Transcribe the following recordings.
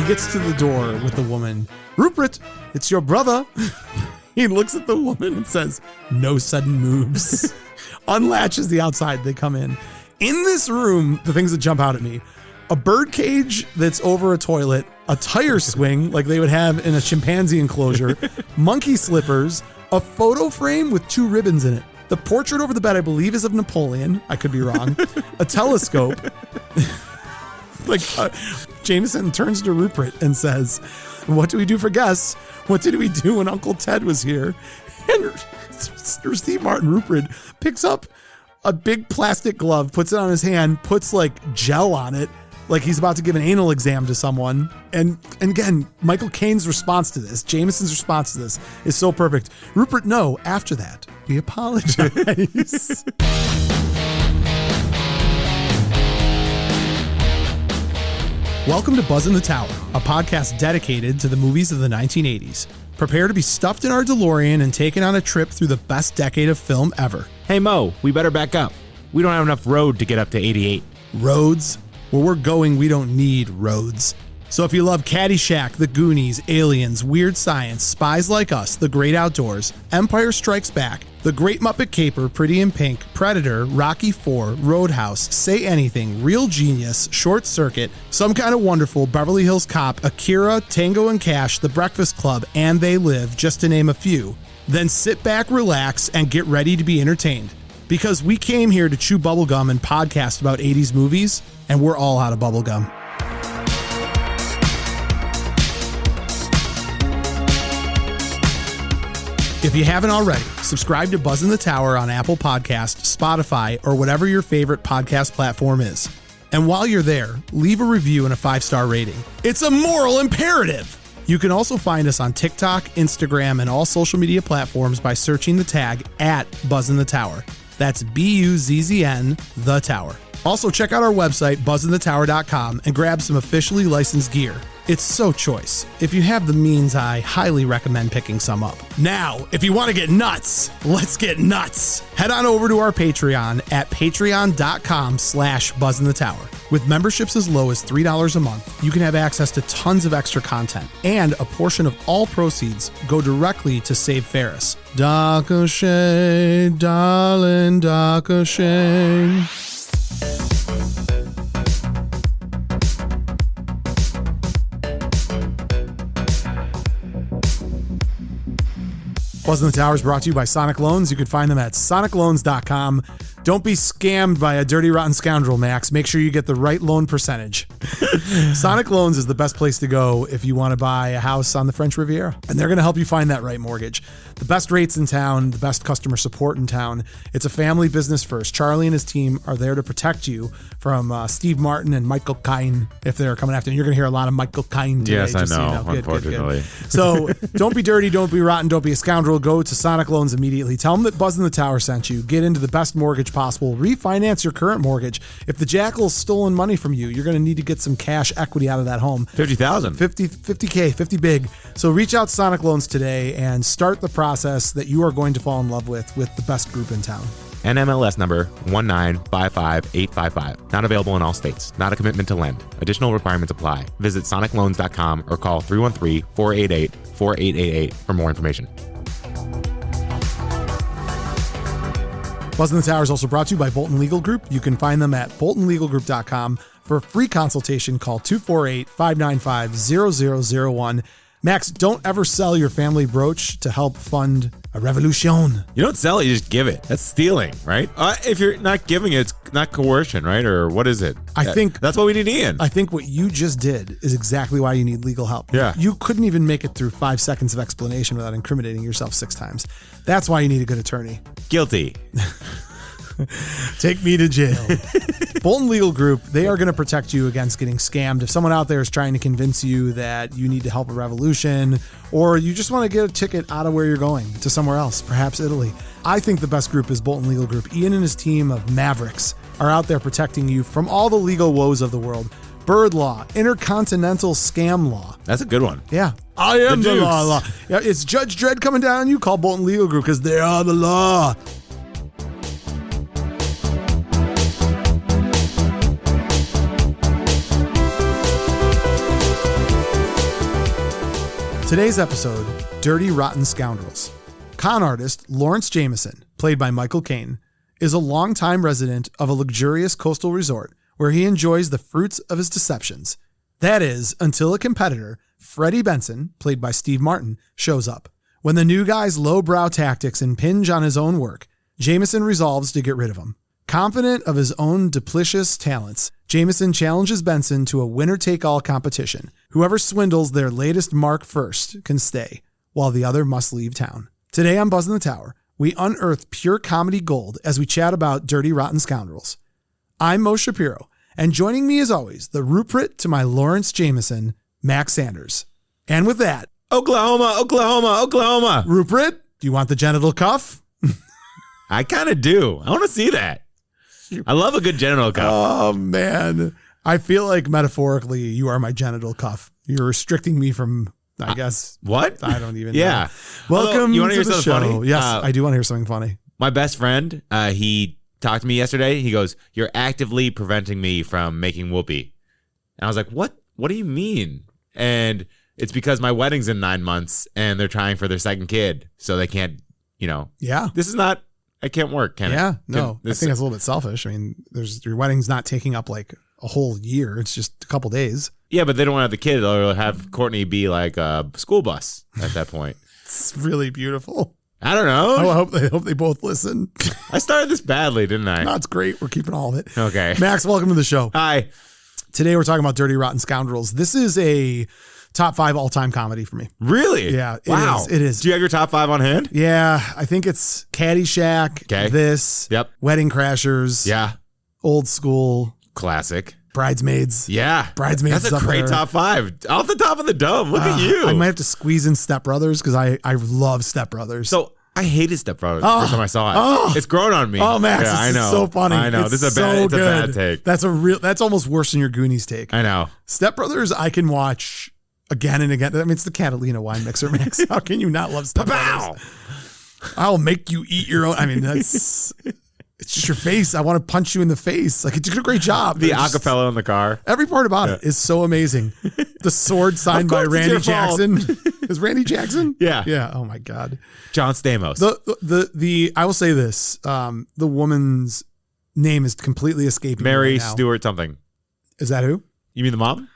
gets to the door with the woman. Ruprecht, it's your brother. He looks at the woman and says, no sudden moves. Unlatches the outside. They come in. In this room, the things that jump out at me, a bird cage that's over a toilet, a tire swing like they would have in a chimpanzee enclosure, monkey slippers, a photo frame with 2 ribbons in it. The portrait over the bed, I believe, is of Napoleon. I could be wrong. A telescope. Jamieson turns to Ruprecht and says, what do we do for guests? What did we do when Uncle Ted was here? And Steve Martin Ruprecht picks up a big plastic glove, puts it on his hand, puts gel on it, like he's about to give an anal exam to someone. And again, Michael Caine's response to this, Jamieson's response to this is so perfect. Ruprecht, no, after that, we apologize. Welcome to Buzzn The Tower, a podcast dedicated to the movies of the 1980s. Prepare to be stuffed in our DeLorean and taken on a trip through the best decade of film ever. Hey Mo, we better back up. We don't have enough road to get up to 88. Roads? Where we're going, we don't need roads. So if you love Caddyshack, The Goonies, Aliens, Weird Science, Spies Like Us, The Great Outdoors, Empire Strikes Back, The Great Muppet Caper, Pretty in Pink, Predator, Rocky IV, Roadhouse, Say Anything, Real Genius, Short Circuit, Some Kind of Wonderful, Beverly Hills Cop, Akira, Tango and Cash, The Breakfast Club, and They Live, just to name a few, then sit back, relax, and get ready to be entertained. Because we came here to chew bubblegum and podcast about 80s movies, and we're all out of bubblegum. If you haven't already, subscribe to Buzzn The Tower on Apple Podcasts, Spotify, or whatever your favorite podcast platform is. And while you're there, leave a review and a 5-star rating. It's a moral imperative! You can also find us on TikTok, Instagram, and all social media platforms by searching the tag @Buzzn The Tower. That's BUZZN The Tower. Also, check out our website, buzznthethower.com, and grab some officially licensed gear. It's so choice. If you have the means, I highly recommend picking some up. Now, if you want to get nuts, let's get nuts. Head on over to our Patreon at patreon.com/BuzzNTheTower. With memberships as low as $3 a month, you can have access to tons of extra content, and a portion of all proceeds go directly to Save Ferris. Dark O'Shea, darling, Dark O'Shea. Buzzn The Tower is brought to you by Sonic Loans. You can find them at sonicloans.com. Don't be scammed by a Dirty Rotten Scoundrel, Max. Make sure you get the right loan percentage. Sonic Loans is the best place to go if you want to buy a house on the French Riviera. And they're going to help you find that right mortgage. The best rates in town, the best customer support in town. It's a family business first. Charlie and his team are there to protect you from Steve Martin and Michael Caine if they're coming after you. You're going to hear a lot of Michael Caine today. Yes, I know, so you know. Good, unfortunately. Good. So don't be dirty, don't be rotten, don't be a scoundrel. Go to Sonic Loans immediately. Tell them that Buzzn The Tower sent you. Get into the best mortgage possible. Refinance your current mortgage. If the jackal's stolen money from you, you're going to need to get some cash equity out of that home. 50,000. 50K, 50 big. So reach out to Sonic Loans today and start the process that you are going to fall in love with the best group in town. NMLS number 1955855. Not available in all states. Not a commitment to lend. Additional requirements apply. Visit sonicloans.com or call 313-488-4888 for more information. Buzzn The Tower is also brought to you by Bolton Legal Group. You can find them at boltonlegalgroup.com. For a free consultation, call 248-595-0001. Max, don't ever sell your family brooch to help fund a revolution. You don't sell it, you just give it. That's stealing, right? If you're not giving it, it's not coercion, right? Or what is it? I think that's what we need, Ian. I think what you just did is exactly why you need legal help. Yeah. You couldn't even make it through 5 seconds of explanation without incriminating yourself 6 times. That's why you need a good attorney. Guilty. Take me to jail. Bolton Legal Group, they are going to protect you against getting scammed. If someone out there is trying to convince you that you need to help a revolution, or you just want to get a ticket out of where you're going to somewhere else, perhaps Italy, I think the best group is Bolton Legal Group. Ian and his team of mavericks are out there protecting you from all the legal woes of the world. Bird law, intercontinental scam law. That's a good one. Yeah. I am the law. Yeah, it's Judge Dredd coming down on you. Call Bolton Legal Group because they are the law. Today's episode, Dirty Rotten Scoundrels. Con artist Lawrence Jamieson, played by Michael Caine, is a longtime resident of a luxurious coastal resort where he enjoys the fruits of his deceptions. That is, until a competitor, Freddy Benson, played by Steve Martin, shows up. When the new guy's lowbrow tactics impinge on his own work, Jamieson resolves to get rid of him. Confident of his own duplicitous talents, Jamieson challenges Benson to a winner-take-all competition. Whoever swindles their latest mark first can stay, while the other must leave town. Today on Buzzn The Tower, we unearth pure comedy gold as we chat about Dirty Rotten Scoundrels. I'm Mo Shapiro, and joining me as always, the Ruprecht to my Lawrence Jamieson, Max Sanders. And with that, Oklahoma. Ruprecht, do you want the genital cuff? I kind of do. I want to see that. I love a good genital cuff. Oh, man. I feel like metaphorically you are my genital cuff. You're restricting me from, I guess. What? I don't even yeah. know. Welcome you want to hear the something show. funny? Yes, I do want to hear something funny. My best friend, he talked to me yesterday. He goes, "You're actively preventing me from making whoopee." And I was like, "What? What do you mean?" And it's because my wedding's in 9 months and they're trying for their second kid. So they can't, Yeah. This is not, I can't work, can it? Yeah. No, I This- think it's a little bit selfish. I mean, your wedding's not taking up like a whole year. It's just a couple days. Yeah, but they don't want to have the kid. They'll have Courtney be like a school bus at that point. It's really beautiful. I don't know. I hope they both listen. I started this badly, didn't I? No, it's great. We're keeping all of it. Okay. Max, welcome to the show. Hi. Today we're talking about Dirty Rotten Scoundrels. This is a top 5 all-time comedy for me. Really? Yeah, Wow. It is. Do you have your top 5 on hand? Yeah, I think it's Caddyshack, Okay. this, Yep. Wedding Crashers, Yeah. Old School, Classic. Bridesmaids. Yeah. Bridesmaids That's is a up great there. top 5. Off the top of the dome. Look at you. I might have to squeeze in Step Brothers because I love Step Brothers. So I hated Step Brothers the first time I saw it. Oh. It's grown on me. Oh, Max, Yeah, this I know. is so funny. I know. It's This is a bad, so it's a bad good. take. That's almost worse than your Goonies take. I know. Step Brothers, I can watch again and again. I mean, it's the Catalina wine mixer, Max. How can you not love Step Pow! Brothers? I'll make you eat your own. I mean, it's just your face. I want to punch you in the face. Like, you did a great job. The It's just- acapella in the car. Every part about it is so amazing. The sword signed by Of course it's Randy your fault. Jackson. Is Randy Jackson? Yeah. Yeah. Oh my God. John Stamos. The I will say this. The woman's name is completely escaping me Mary right now. Stewart something. Is that who? You mean the mom?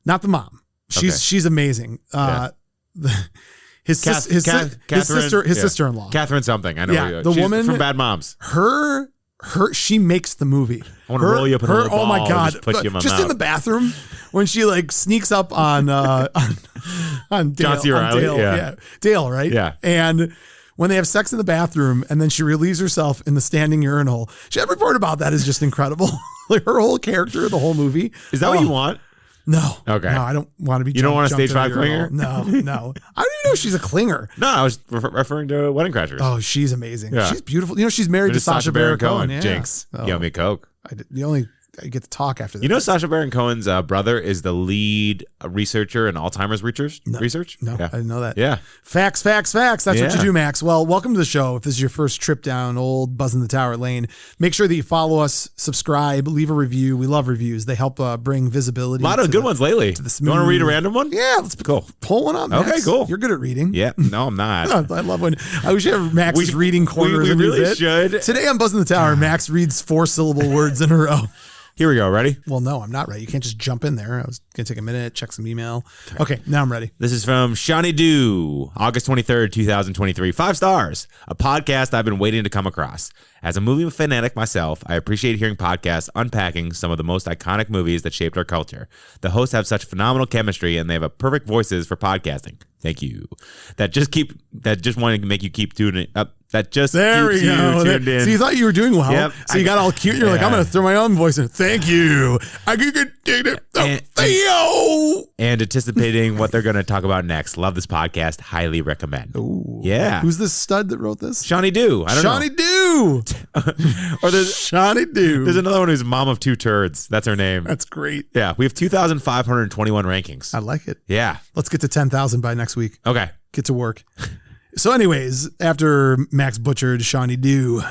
Not the mom. She's amazing. His sister-in-law. Catherine something. I know. Yeah, She's woman from Bad Moms. Her she makes the movie. I want to roll you up in a little oh my ball God. and just put you in my Just mouth. in the bathroom when she like sneaks up on Dale, John C. Reilly, Dale, yeah. Dale, right? Yeah. And when they have sex in the bathroom and then she relieves herself in the standing urinal, every part about that is just incredible. Like her whole character, the whole movie. Is that what you want? No. Okay. No, I don't want to be. You don't want a jumped stage 5 in a urinal. clinger? No. I don't even know she's a clinger. No, I was referring to Wedding Crashers. Oh, she's amazing. Yeah. She's beautiful. She's married to Sacha Baron Cohen. Yeah. Jinx. Oh. You owe me a Coke. I get to talk after that. You know, Sacha Baron Cohen's brother is the lead researcher in Alzheimer's research? No, Yeah. I didn't know that. Yeah. Facts. That's what Yeah. you do, Max. Well, welcome to the show. If this is your first trip down old Buzzn The Tower lane, make sure that you follow us, subscribe, leave a review. We love reviews. They help bring visibility. A lot of good ones lately. the You want to read a smooth- random one? Yeah, let's pull one up, Max. Okay, cool. You're good at reading. Yeah. No, I'm not. I love when I wish you have Max's reading corner. we as a new really bit. should. Today on Buzzn The Tower, Max reads 4-syllable words in a row. Here we go. Ready? Well, no, I'm not ready. You can't just jump in there. I was going to take a minute, check some email. Okay, now I'm ready. This is from Shawnee Dew, August 23rd, 2023. 5 stars. A podcast I've been waiting to come across. As a movie fanatic myself, I appreciate hearing podcasts unpacking some of the most iconic movies that shaped our culture. The hosts have such phenomenal chemistry and they have a perfect voices for podcasting. Thank you. That just wanted to make you keep tuning up. That just There keeps we go. you tuned in. So you thought you were doing well. Yep. So you got all cute. You're like, I'm going to throw my own voice in. Thank you. I can get it. Theo. And anticipating what they're going to talk about next. Love this podcast. Highly recommend. Ooh. Yeah. Who's this stud that wrote this? Shawnee Dew. I don't Shawnee know. Dew. Or there's Shawnee Dew. There's another one who's mom of 2 turds. That's her name. That's great. Yeah, we have 2,521 rankings. I like it. Yeah. Let's get to 10,000 by next week. Okay. Get to work. So anyways, after Max butchered Shawnee Doo,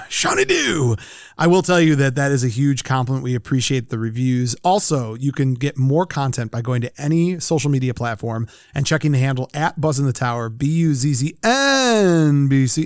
I will tell you that is a huge compliment. We appreciate the reviews. Also, you can get more content by going to any social media platform and checking the handle at Buzzn The Tower, BUZZNBC,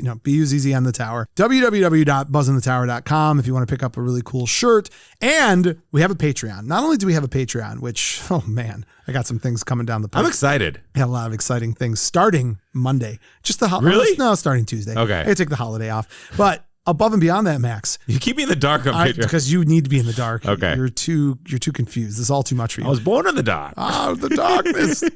no, BUZZ on the Tower, www.buzzinthetower.com if you want to pick up a really cool shirt. And we have a Patreon. Not only do we have a Patreon, which, oh man, I got some things coming down the pipe. I'm excited. I got a lot of exciting things starting Monday. Just the Really? No, starting Tuesday. Okay. I take the holiday off. But above and beyond that, Max. You keep me in the dark on Patreon. Because you need to be in the dark. Okay. You're too confused. This is all too much for you. I was born in the dark. Oh, the darkness. God.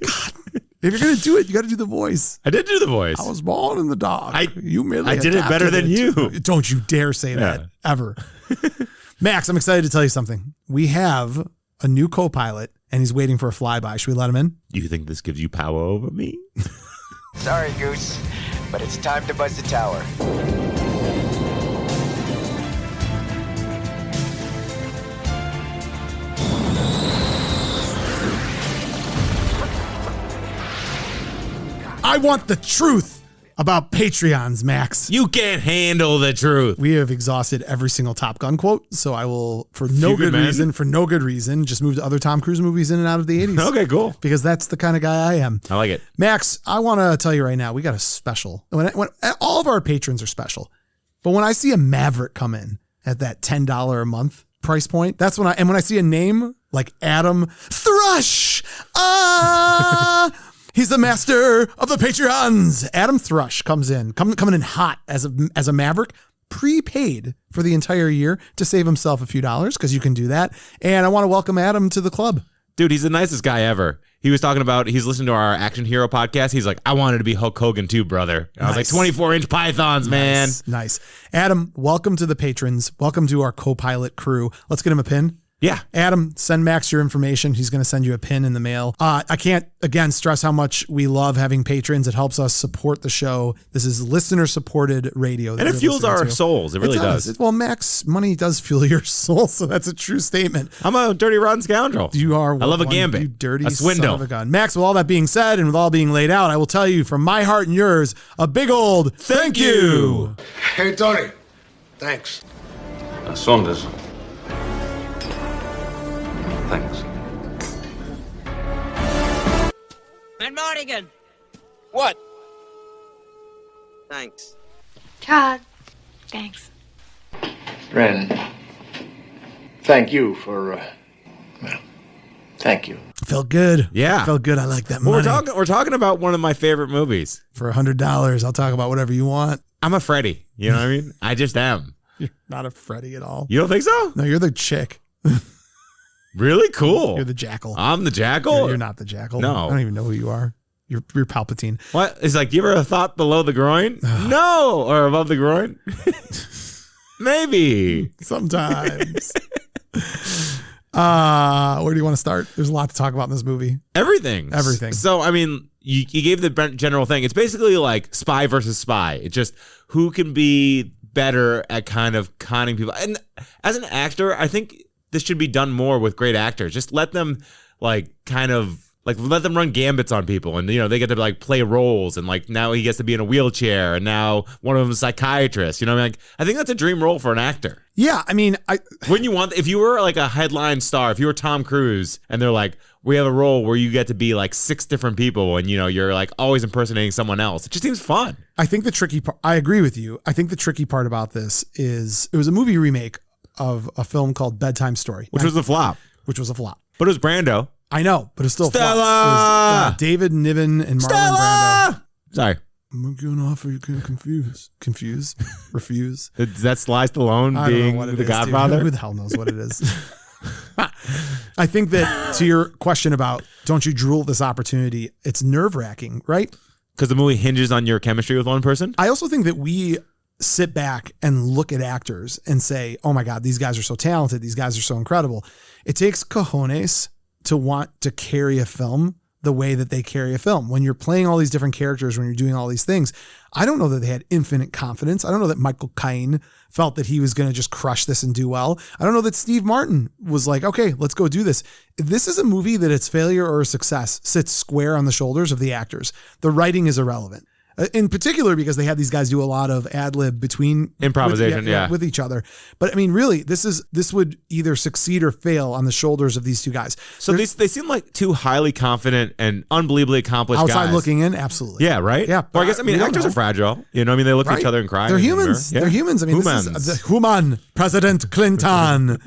If you're going to do it, you got to do the voice. I did do the voice. I was born in the dark. You merely I did it better than you. Don't you dare say that ever. Max, I'm excited to tell you something. We have a new co-pilot and he's waiting for a flyby. Should we let him in? You think this gives you power over me? Sorry, Goose, but it's time to buzz the tower. I want the truth about Patreons, Max. You can't handle the truth. We have exhausted every single Top Gun quote, so I will, for no good reason, just move to other Tom Cruise movies in and out of the 80s. Okay, cool. Because that's the kind of guy I am. I like it. Max, I want to tell you right now, we got a special. When all of our patrons are special, but when I see a Maverick come in at that $10 a month price point, that's when when I see a name like Adam Thrush, he's the master of the Patreons. Adam Thrush comes in, coming in hot as a Maverick, prepaid for the entire year to save himself a few dollars, because you can do that. And I want to welcome Adam to the club. Dude, he's the nicest guy ever. He was talking about, he's listening to our Action Hero podcast. He's like, I wanted to be Hulk Hogan too, brother. I was like, 24-inch pythons, man. Nice. Adam, welcome to the patrons. Welcome to our co-pilot crew. Let's get him a pin. Yeah. Adam, send Max your information. He's going to send you a pin in the mail. I can't, again, stress how much we love having patrons. It helps us support the show. This is listener-supported radio. And it fuels our souls. It really does. Well, Max, money does fuel your soul, so that's a true statement. I'm a dirty, rotten scoundrel. You are. I love a gambit. You dirty a swindle. son of a gun. Max, with all that being said and with all being laid out, I will tell you from my heart and yours, a big old thank you. Hey, Tony. Thanks. Saunders. Thanks. And Morrigan. What? Thanks. Todd, thanks. Ren, thank you for, thank you. Felt good. Yeah. Felt good. I like that Well, money. we're talking about one of my favorite movies. For $100, I'll talk about whatever you want. I'm a Freddy. You know what I mean? I just am. You're not a Freddy at all. You don't think so? No, you're the chick. Really? Cool. You're the jackal. I'm the jackal? You're not the jackal. No. I don't even know who you are. You're Palpatine. What? It's like, you ever thought below the groin? No. Or above the groin? Maybe. Sometimes. Where do you want to start? There's a lot to talk about in this movie. Everything. So, I mean, you gave the general thing. It's basically like spy versus spy. It's just who can be better at kind of conning people. And as an actor, I think this should be done more with great actors. Just let them let them run gambits on people, and they get to play roles, and now he gets to be in a wheelchair, and now one of them is a psychiatrist. I think that's a dream role for an actor. Yeah, I mean, wouldn't you want, if you were a headline star, if you were Tom Cruise, and they're like, we have a role where you get to be 6 different people, and you're always impersonating someone else. It just seems fun. I think the tricky part, I agree with you. I think the tricky part about this is it was a movie remake of a film called Bedtime Story, which was a flop. But it was Brando. I know, but it's still Stella! flop. It was, David Niven and Marlon Brando. Sorry. I'm going to offer you can refuse. That's Sly Stallone being the Godfather? Dude. Who the hell knows what it is? I think that to your question about don't you drool at this opportunity, it's nerve-wracking, right? Because the movie hinges on your chemistry with one person? I also think that we sit back and look at actors and say, oh my God, these guys are so talented. These guys are so incredible. It takes cojones to want to carry a film the way that they carry a film. When you're playing all these different characters, when you're doing all these things, I don't know that they had infinite confidence. I don't know that Michael Caine felt that he was going to just crush this and do well. I don't know that Steve Martin was like, okay, let's go do this. This is a movie that its failure or success sits square on the shoulders of the actors. The writing is irrelevant. In particular, because they had these guys do a lot of ad lib between improvisation, with each other. But I mean, really, this would either succeed or fail on the shoulders of these two guys. So they seem like two highly confident and unbelievably accomplished outside guys. looking in. Absolutely. Yeah, right? Yeah. Or I guess, actors are fragile. You know, they look at each other and cry. They're humans. Yeah. They're humans. I mean, this is the human President Clinton.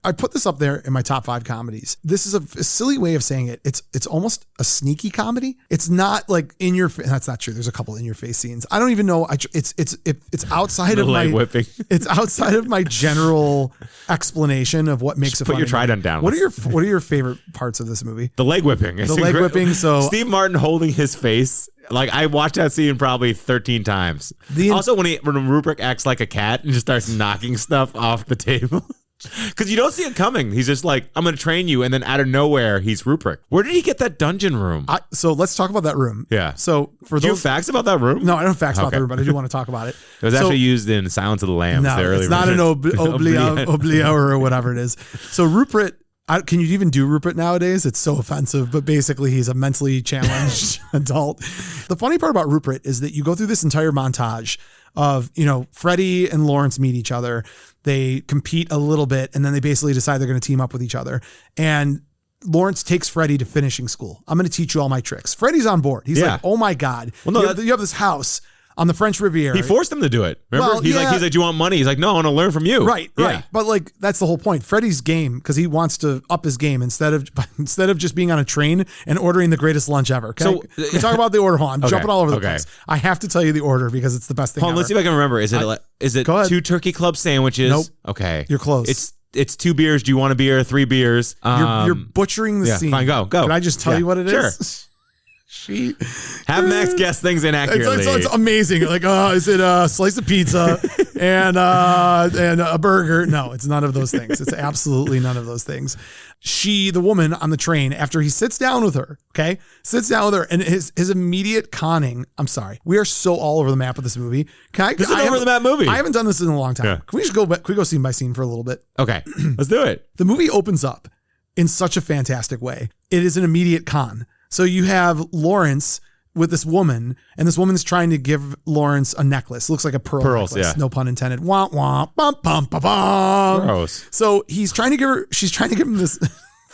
I put this up there in my top 5 comedies. This is a silly way of saying it. It's almost a sneaky comedy. It's not like in your face. That's not true. There's a couple in your face scenes. I don't even know. It's outside of my whipping. It's outside of my general explanation of what makes Just it. Put your trident down. What are your favorite parts of this movie? The leg whipping. The leg whipping. So Steve Martin holding his face. Like, I watched that scene probably 13 times. Also, when Ruprecht acts like a cat and just starts knocking stuff off the table. Because you don't see it coming. He's just like, I'm going to train you. And then out of nowhere, he's Ruprecht. Where did he get that dungeon room? So let's talk about that room. Yeah. So Do you have facts about that room? No, I don't have facts about the room, but I do want to talk about it. It was actually used in Silence of the Lambs. No, it's not an oublia or whatever it is. So Ruprecht, can you even do Ruprecht nowadays? It's so offensive, but basically he's a mentally challenged adult. The funny part about Ruprecht is that you go through this entire montage of, Freddy and Lawrence meet each other. They compete a little bit, and then they basically decide they're going to team up with each other. And Lawrence takes Freddy to finishing school. I'm going to teach you all my tricks. Freddy's on board. He's like, oh my God. Well, no, you have this house on the French Riviera. He forced him to do it. Remember? Well, he's like, do you want money? He's like, no, I want to learn from you. Right. But like, that's the whole point. Freddy's game, because he wants to up his game instead of just being on a train and ordering the greatest lunch ever. Okay? So we talk about the order. Hold on, I'm jumping all over the place. I have to tell you the order because it's the best thing ever. Let's see if I can remember. Is it 2 turkey club sandwiches? Nope. Okay. You're close. It's 2 beers. Do you want a beer? 3 beers? You're butchering the scene. Fine, go. Can I just tell you what it is? Sure. Have Max guess things inaccurately. It's amazing. Like, is it a slice of pizza and a burger? No, it's none of those things. It's absolutely none of those things. The woman on the train, after he sits down with her, and his immediate conning. I'm sorry, we are so all over the map with this movie. This is an over the map movie. I haven't done this in a long time. Yeah. Can we just go back? Can we go scene by scene for a little bit? Okay, let's do it. The movie opens up in such a fantastic way. It is an immediate con. So you have Lawrence with this woman, and this woman's trying to give Lawrence a necklace. It looks like a pearls, necklace. Yeah. No pun intended. Wah, wah, bum, bum, bum, bum. Gross. So she's trying to give him this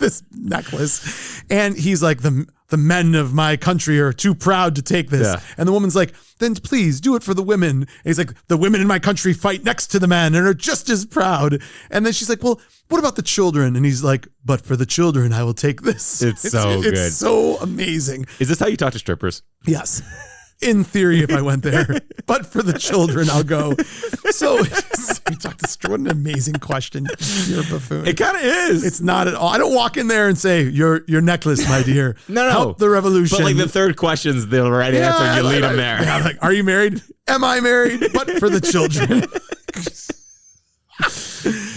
this necklace, and he's like, the men of my country are too proud to take this. Yeah. And the woman's like, then please do it for the women. And he's like, the women in my country fight next to the men and are just as proud. And then she's like, well, what about the children? And he's like, but for the children, I will take this. It's so good. It's so amazing. Is this how you talk to strippers? Yes. In theory, if I went there, but for the children, I'll go. So we talked this. What an amazing question. You're a buffoon. It kind of is. It's not at all. I don't walk in there and say, your necklace, my dear. No. Help the revolution. But like the third question's the right answer. You lead them there. Yeah, like, are you married? Am I married? But for the children.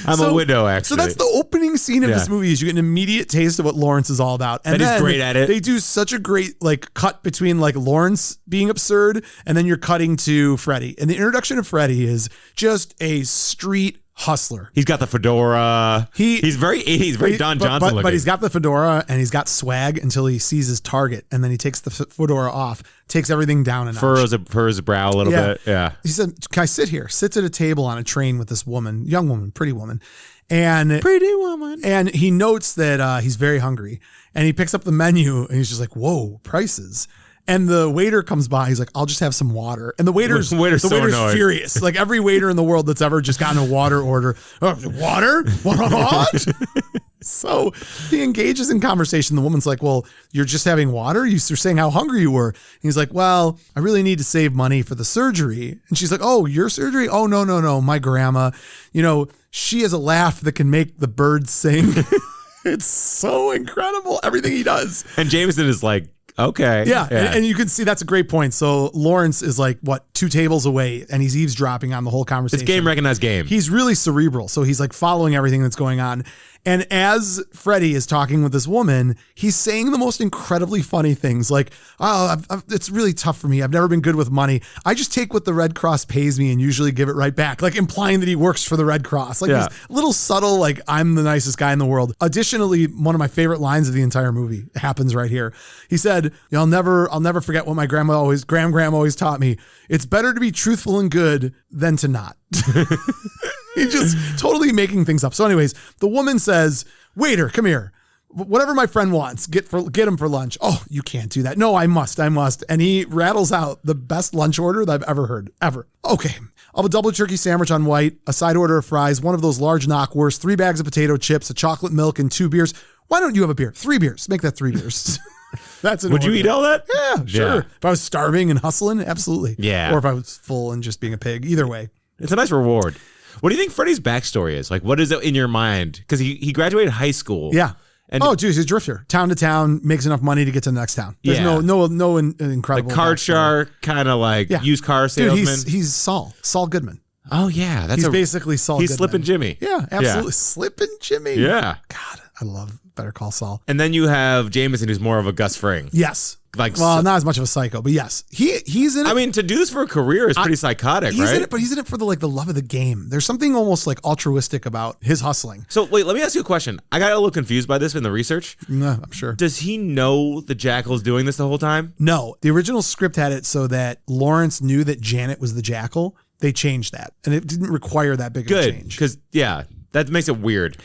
I'm a widow, actually. So that's the opening scene of this movie. Is you get an immediate taste of what Lawrence is all about. And he's great at it. They do such a great cut between Lawrence being absurd, and then you're cutting to Freddy. And the introduction of Freddy is just a street hustler. He's got the fedora. He's very Don Johnson looking. But he's got the fedora and he's got swag until he sees his target, and then he takes the fedora off, takes everything down a notch. Furrows his brow a little bit. Yeah. He said, "Can I sit here?" Sits at a table on a train with this woman, young woman, pretty woman. And he notes that he's very hungry, and he picks up the menu and he's just like, "Whoa, prices." And the waiter comes by. He's like, "I'll just have some water." And the waiter's furious. Like every waiter in the world that's ever just gotten a water order. Water? What? So he engages in conversation. The woman's like, "Well, you're just having water? You're saying how hungry you were." And he's like, "Well, I really need to save money for the surgery." And she's like, "Oh, your surgery? Oh, no. My grandma, she has a laugh that can make the birds sing." It's so incredible. Everything he does. And Jameson is like, okay. Yeah. And you can see that's a great point. So Lawrence is like, what, 2 tables away and he's eavesdropping on the whole conversation. It's game recognized game. He's really cerebral. So he's like following everything that's going on. And as Freddy is talking with this woman, he's saying the most incredibly funny things like, oh, it's really tough for me. I've never been good with money. I just take what the Red Cross pays me and usually give it right back, like implying that he works for the Red Cross. Like these little subtle, like, I'm the nicest guy in the world. Additionally, one of my favorite lines of the entire movie happens right here. He said, I'll never forget what my grandma always taught me. It's better to be truthful and good than to not. He's just totally making things up. So anyways, the woman says, waiter, come here. Whatever my friend wants, get him for lunch. Oh, you can't do that. No, I must. And he rattles out the best lunch order that I've ever heard, ever. Okay, I'll have a double turkey sandwich on white, a side order of fries, one of those large knockwursts, 3 bags of potato chips, a chocolate milk, and 2 beers. Why don't you have a beer? 3 beers. Make that 3 beers. That's an Would you order. eat all that? Yeah, sure. Yeah. If I was starving and hustling, absolutely. Yeah. Or if I was full and just being a pig. Either way. It's a nice reward. What do you think Freddy's backstory is? Like, what is it in your mind? Because he graduated high school. Yeah. And He's a drifter. Town to town, makes enough money to get to the next town. There's no incredible. like card backstory. shark, kind of like used car salesman. Dude, he's Saul Goodman. Oh yeah, He's basically Saul He's Goodman. Slippin' Jimmy. Yeah, absolutely. Slippin' Jimmy. Yeah. God, I love Better Call Saul. And then you have Jamieson, who's more of a Gus Fring. Yes. Like, well, not as much of a psycho, but yes, he's in it. I mean, to do this for a career is pretty psychotic, he's right? in it, but he's in it for the love of the game. There's something almost like altruistic about his hustling. So wait, let me ask you a question. I got a little confused by this in the research. No, I'm sure. Does he know the Jackal's doing this the whole time? No, the original script had it so that Lawrence knew that Janet was the Jackal. They changed that, and it didn't require that big of a Good, change. because that makes it weird.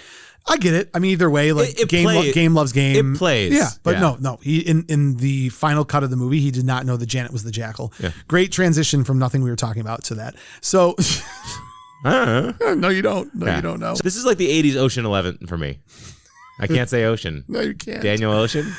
I get it. I mean, either way, like It game loves game. It plays. Yeah, but Yeah. no. He in the final cut of the movie, he did not know that Janet was the Jackal. Yeah. Great transition from nothing we were talking about to that. So, no, you don't. No, you don't know. So this is like the 80s Ocean 11 for me. I can't say Ocean. No, you can't. Daniel Ocean?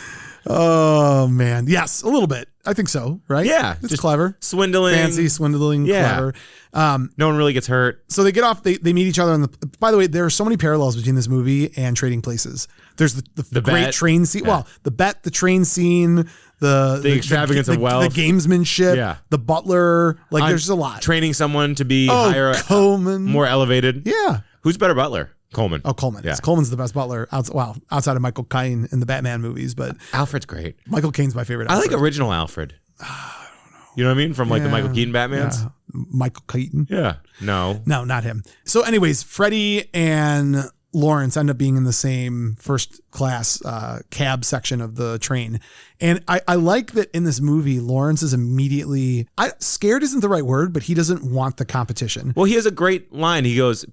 Oh man, yes, a little bit. I think so. Right? Yeah, it's just clever, Swindling. fancy, swindling, Yeah. clever. No one really gets hurt. So they get off. They meet each other on the. By the way, there are so many parallels between this movie and Trading Places. There's the great bet. train scene. Yeah. Well, the bet, the train scene, the extravagance of wealth, the gamesmanship, the butler. Like there's just a lot. Training someone to be higher, Coleman, more elevated. Yeah. Who's better butler? Coleman. Oh, Coleman. Yeah. Coleman's the best butler. Outside of Michael Caine in the Batman movies, but Alfred's great. Michael Caine's my favorite. I Alfred. like original Alfred. I don't know. You know what I mean? From like the Michael Keaton Batmans. Yeah. Michael Keaton. Yeah. No, not him. So, anyways, Freddy and Lawrence end up being in the same first class cab section of the train. And I like that in this movie, Lawrence is immediately, scared isn't the right word, but he doesn't want the competition. Well, he has a great line. He goes,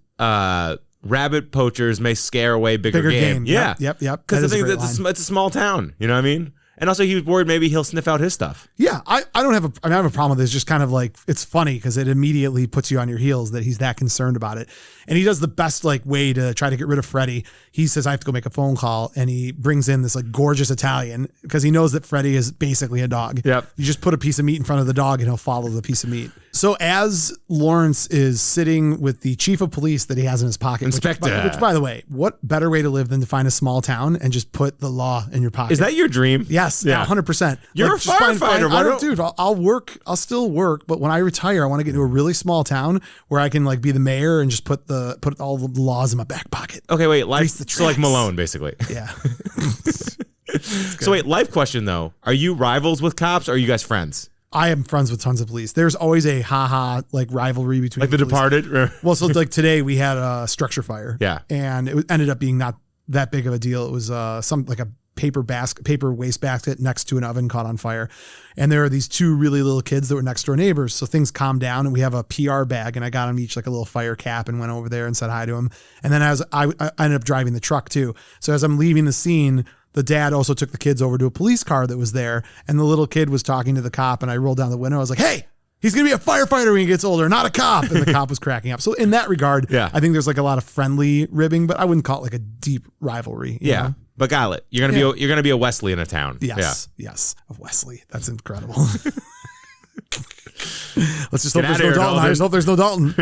rabbit poachers may scare away bigger game. Yeah. Yep. Because the thing is, it's a small town. You know what I mean? And also he was worried maybe he'll sniff out his stuff. Yeah, I don't have I have a problem with it. It's just kind of like, it's funny because it immediately puts you on your heels that he's that concerned about it. And he does the best way to try to get rid of Freddy. He says, I have to go make a phone call. And he brings in this gorgeous Italian because he knows that Freddy is basically a dog. Yep. You just put a piece of meat in front of the dog and he'll follow the piece of meat. So as Lawrence is sitting with the chief of police that he has in his pocket, Inspector. which by the way, what better way to live than to find a small town and just put the law in your pocket? Is that your dream? Yes, yeah, 100%. You're a just firefighter. Why don't- dude, I'll work. I'll still work, but when I retire, I want to get to a really small town where I can be the mayor and just put all the laws in my back pocket. Okay, wait. Grease the So like tracks. Malone, basically. Yeah. So wait, life question though. Are you rivals with cops or are you guys friends? I am friends with tons of police. There's always a rivalry between Like The police. Departed? Well, so today we had a structure fire. Yeah. And it ended up being not that big of a deal. It was a paper waste basket next to an oven caught on fire. And there are these 2 really little kids that were next door neighbors. So things calmed down and we have a PR bag and I got them each a little fire cap and went over there and said hi to them. And then I ended up driving the truck too. So as I'm leaving the scene, the dad also took the kids over to a police car that was there. And the little kid was talking to the cop and I rolled down the window. I was like, hey, he's going to be a firefighter when he gets older, not a cop. And the cop was cracking up. So in that regard, I think there's a lot of friendly ribbing, but I wouldn't call it a deep rivalry. You know? But got it. You're gonna be a Wesley in a town. Yes. Of Wesley. That's incredible. Let's just hope there's no Dalton. I just hope there's no Dalton.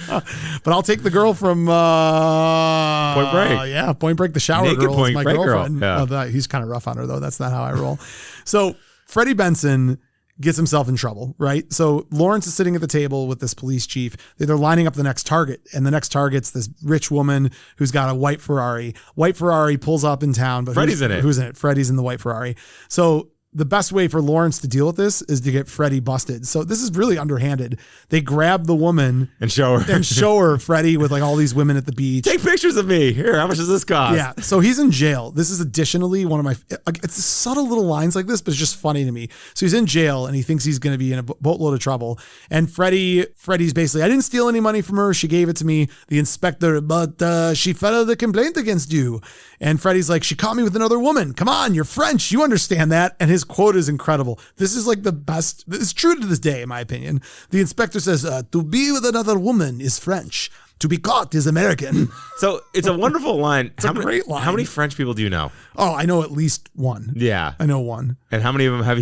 But I'll take the girl from Point Break. Yeah, Point Break. The shower Naked girl Point is my Break girlfriend. girl. Yeah. He's kind of rough on her though. That's not how I roll. So Freddy Benson gets himself in trouble, right? So Lawrence is sitting at the table with this police chief. They're lining up the next target, and the next target's this rich woman who's got a white Ferrari. White Ferrari pulls up in town, but Freddy's in it. Who's in it? Freddy's in the white Ferrari. So the best way for Lawrence to deal with this is to get Freddy busted. So this is really underhanded. They grab the woman and show her Freddy with like all these women at the beach. Take pictures of me. Here, how much does this cost? Yeah. So he's in jail. This is additionally one of my, it's subtle little lines like this, but it's just funny to me. So he's in jail and he thinks he's going to be in a boatload of trouble. And Freddy's basically, I didn't steal any money from her. She gave it to me, the inspector, but she filed a complaint against you. And Freddy's like, she caught me with another woman. Come on, you're French. You understand that. And his quote is incredible. This is like the best. It's true to this day, in my opinion. The inspector says, to be with another woman is French. To be caught is American. So it's a wonderful line. It's a great line. How many French people do you know? Oh, I know at least one. Yeah. I know one. And how many of them have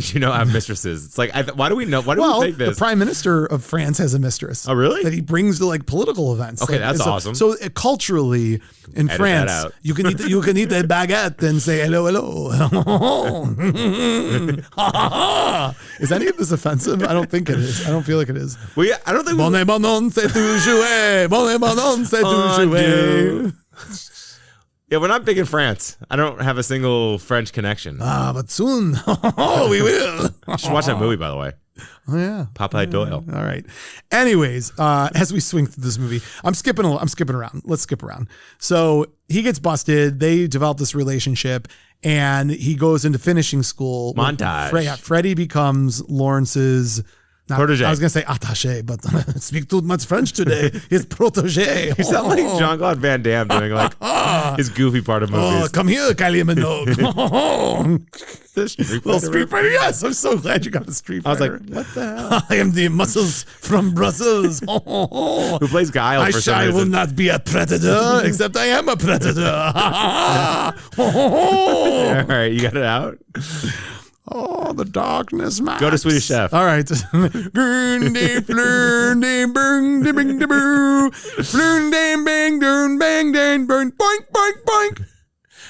mistresses? It's like, why do we know? Why do we think this? The prime minister of France has a mistress. Oh, really? That he brings to like political events. Okay, that's awesome. So culturally in Edit France, that out. you can eat a baguette and say hello, hello. Is any of this offensive? I don't think it is. I don't feel like it is. Well, yeah, I don't think. Bonne bon, c'est tout joué. Bonne bon, c'est tout joué. Yeah, we're not big in France. I don't have a single French connection. But soon, we will. You should watch that movie, by the way. Oh yeah, Popeye Doyle. All right. Anyways, as we swing through this movie, I'm skipping around. Let's skip around. So he gets busted. They develop this relationship, and he goes into finishing school. Montage. Freddy becomes Lawrence's. Protege. I was going to say attaché, but speak too much French today. His protege. You sound like Jean-Claude Van Damme doing like his goofy part of movies. Oh, come here, Kylie Minogue. Street Fighter. Yes, I'm so glad you got the Street Fighter. I was like, what the hell? I am the muscles from Brussels. Who plays Guile for some I reason. will not be a predator, except I am a predator. All right, you got it out? Oh, the darkness, Max. Go to Swedish Chef. All right.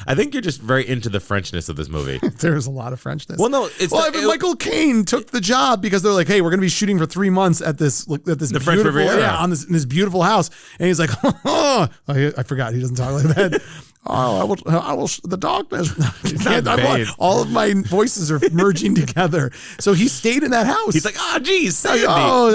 I think you're just very into the Frenchness of this movie. There's a lot of Frenchness. Well, no, Michael Caine took the job because they're like, hey, we're going to be shooting for 3 months at this beautiful, French Riviera. in this beautiful house. And he's like, I forgot. He doesn't talk like that. Oh, I will, the darkness. All of my voices are merging together. So he stayed in that house. He's like, geez, Sandy.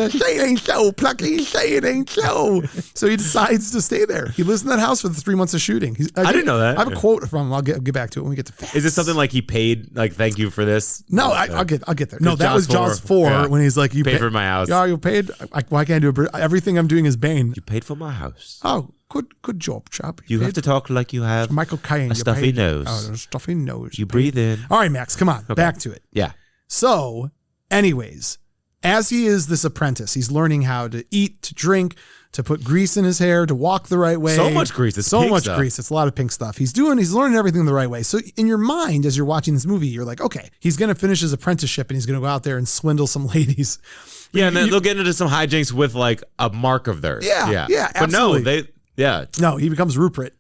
Say it ain't so, Plucky, say it ain't so. So he decides to stay there. He lives in that house for the 3 months of shooting. I didn't know that. I have a quote from him. I'll get back to it when we get to facts. Is it something like he paid, like, thank you for this? No, I'll get there. No, that was Jaws 4 when he's like, you paid for my house. Yeah, you paid. Why can't I do it? Everything I'm doing is Bane. You paid for my house. Oh, good job, chap. You have to talk like you have Michael Caine, a stuffy nose. Oh, a stuffy nose. You breathe in. All right, Max, come on. Okay. Back to it. Yeah. So, anyways, as he is this apprentice, he's learning how to eat, to drink, to put grease in his hair, to walk the right way. So much grease. It's so pink much stuff. grease. It's a lot of pink stuff. He's learning everything the right way. So in your mind, as you're watching this movie, you're like, okay, he's going to finish his apprenticeship and he's going to go out there and swindle some ladies. Yeah, and then they'll get into some hijinks with like a mark of theirs. Yeah, But absolutely. No, he becomes Ruprecht.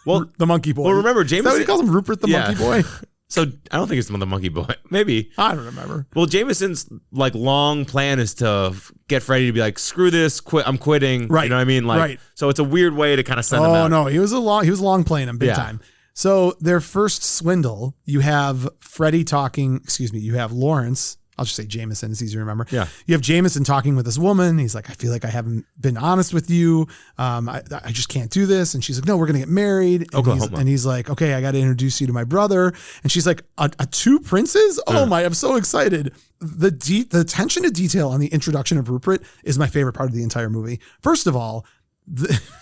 Well, the monkey boy. Well, remember, Is Jamieson. that what he calls him, Ruprecht the monkey boy? So I don't think it's the monkey boy. Maybe. I don't remember. Well, Jamieson's like long plan is to get Freddy to be like, screw this, I'm quitting. Right. You know what I mean? Like, right. So it's a weird way to kind of send him out. Oh no, he was long playing him big time. So their first swindle, you have Freddy talking. Excuse me, you have Lawrence. I'll just say Jamieson. It's easy to remember. Yeah. You have Jamieson talking with this woman. He's like, I feel like I haven't been honest with you. I just can't do this. And she's like, no, we're going to get married. And he's like, okay, I got to introduce you to my brother. And she's like, a two princes? Oh my, I'm so excited. The attention to detail on the introduction of Ruprecht is my favorite part of the entire movie. First of all,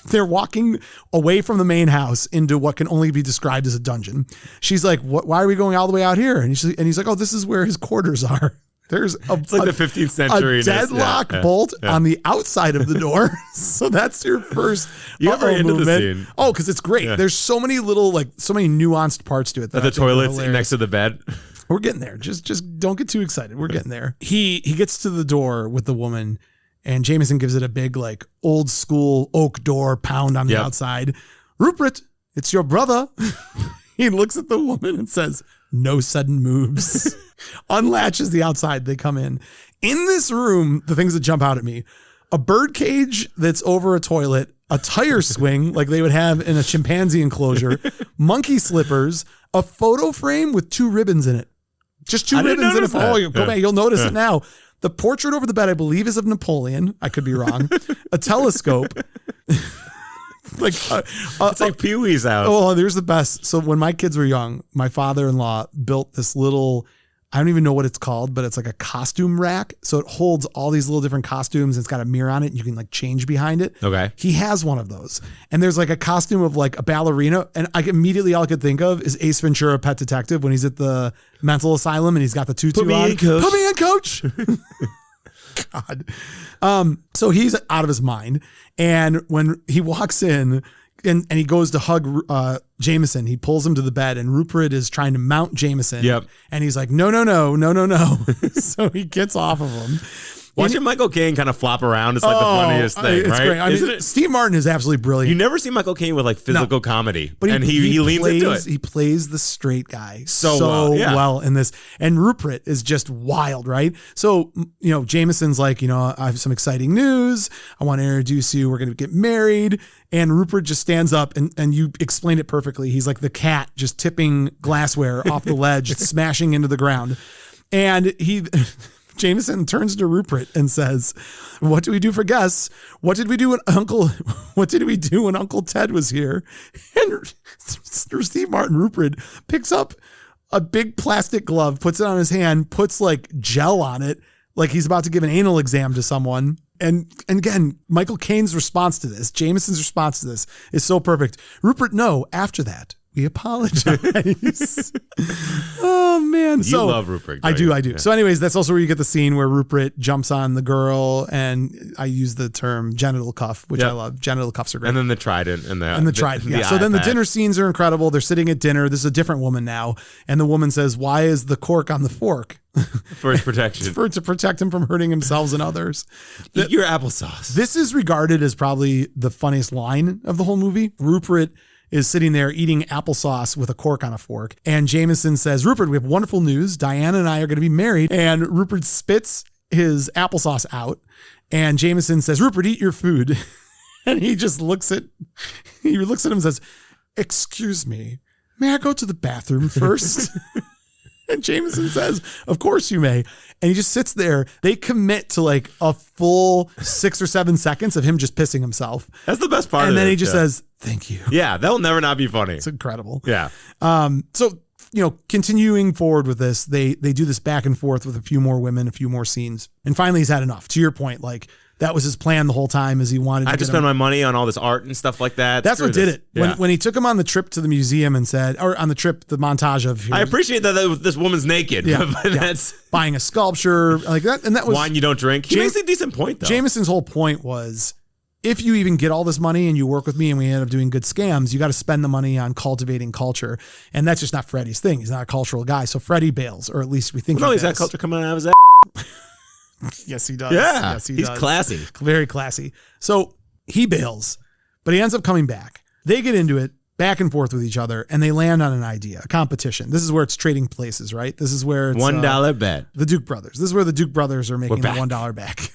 they're walking away from the main house into what can only be described as a dungeon. She's like, why are we going all the way out here? And he's like, oh, this is where his quarters are. There's it's like the 15th century. A deadlock bolt on the outside of the door. So that's your first into movement. the scene. Oh, because it's great. Yeah. There's so many little, so many nuanced parts to it. The toilet's next to the bed. We're getting there. Just don't get too excited. We're getting there. He gets to the door with the woman, and Jamieson gives it a big, old school oak door pound on the outside. Ruprecht, it's your brother. He looks at the woman and says, no sudden moves. unlatches the outside. They come in this room. The things that jump out at me, a bird cage that's over a toilet, a tire swing like they would have in a chimpanzee enclosure, monkey slippers, a photo frame with 2 ribbons in it. Just 2 ribbons in it. Oh, you go back. You'll notice it now. The portrait over the bed, I believe, is of Napoleon. I could be wrong. A telescope. It's like Pee-wee's house. Oh, there's the best. So when my kids were young, my father-in-law built this little, I don't even know what it's called, but it's like a costume rack. So it holds all these little different costumes. And it's got a mirror on it and you can like change behind it. Okay. He has one of those. And there's like a costume of like a ballerina. And all I could think of is Ace Ventura, Pet Detective, when he's at the mental asylum and he's got the tutu on. Put me in, coach. God. So he's out of his mind. And when he walks in and he goes to hug Jamieson, he pulls him to the bed and Ruprecht is trying to mount Jamieson. Yep. And he's like, no. So he gets off of him. Watching Michael Caine kind of flop around is like the funniest thing, it's right? Great. I mean, Steve Martin is absolutely brilliant. You never see Michael Caine with like physical comedy, but he leans into it. He plays the straight guy so well in this. And Ruprecht is just wild, right? So, Jamieson's like, I have some exciting news. I want to introduce you. We're going to get married. And Ruprecht just stands up and you explained it perfectly. He's like the cat just tipping glassware off the ledge, smashing into the ground. And Jamieson turns to Ruprecht and says, "What do we do for guests? What did we do when Uncle Ted was here?" And Steve Martin, Ruprecht, picks up a big plastic glove, puts it on his hand, puts like gel on it, like he's about to give an anal exam to someone. And again, Michael Caine's response to this, Jamieson's response to this is so perfect. Ruprecht, no, after that, we apologize. Oh man. You love Ruprecht. I do. Yeah. So anyways, that's also where you get the scene where Ruprecht jumps on the girl and I use the term genital cuff, which I love. Genital cuffs are great. And then the trident and the trident. Yeah. So then the dinner scenes are incredible. They're sitting at dinner. This is a different woman now. And the woman says, "Why is the cork on the fork?" For his protection. To protect him from hurting himself and others. Eat your applesauce. This is regarded as probably the funniest line of the whole movie. Ruprecht is sitting there eating applesauce with a cork on a fork. And Jamieson says, "Ruprecht, we have wonderful news. Diana and I are going to be married." And Ruprecht spits his applesauce out. And Jamieson says, "Ruprecht, eat your food." And he just looks at him and says, "Excuse me, may I go to the bathroom first?" And Jamieson says, "Of course you may." And he just sits there. They commit to like a full 6 or 7 seconds of him just pissing himself. That's the best part. And then he just says, "Thank you." Yeah, that'll never not be funny. It's incredible. Yeah. So, continuing forward with this, they do this back and forth with a few more women, a few more scenes. And finally he's had enough. To your point, like that was his plan the whole time, is he wanted to spend my money on all this art and stuff like that. That's what did it. Yeah. When he took him on the trip to the museum and said, or on the trip, the montage of, I appreciate that this woman's naked. Yeah, That's buying a sculpture like that. And that was wine you don't drink. He makes a decent point though. Jamieson's whole point was, if you even get all this money and you work with me and we end up doing good scams, you got to spend the money on cultivating culture. And that's just not Freddy's thing. He's not a cultural guy. So Freddy bails, or at least we think he's got culture coming out of his ass. Yes, he does. Yeah, yes, he's does. classy. Very classy. So he bails, but he ends up coming back. They get into it back and forth with each other, and they land on an idea, a competition. This is where it's trading places, right? This is where it's $1 bet. The Duke brothers. This is where the Duke brothers are making the $1 back.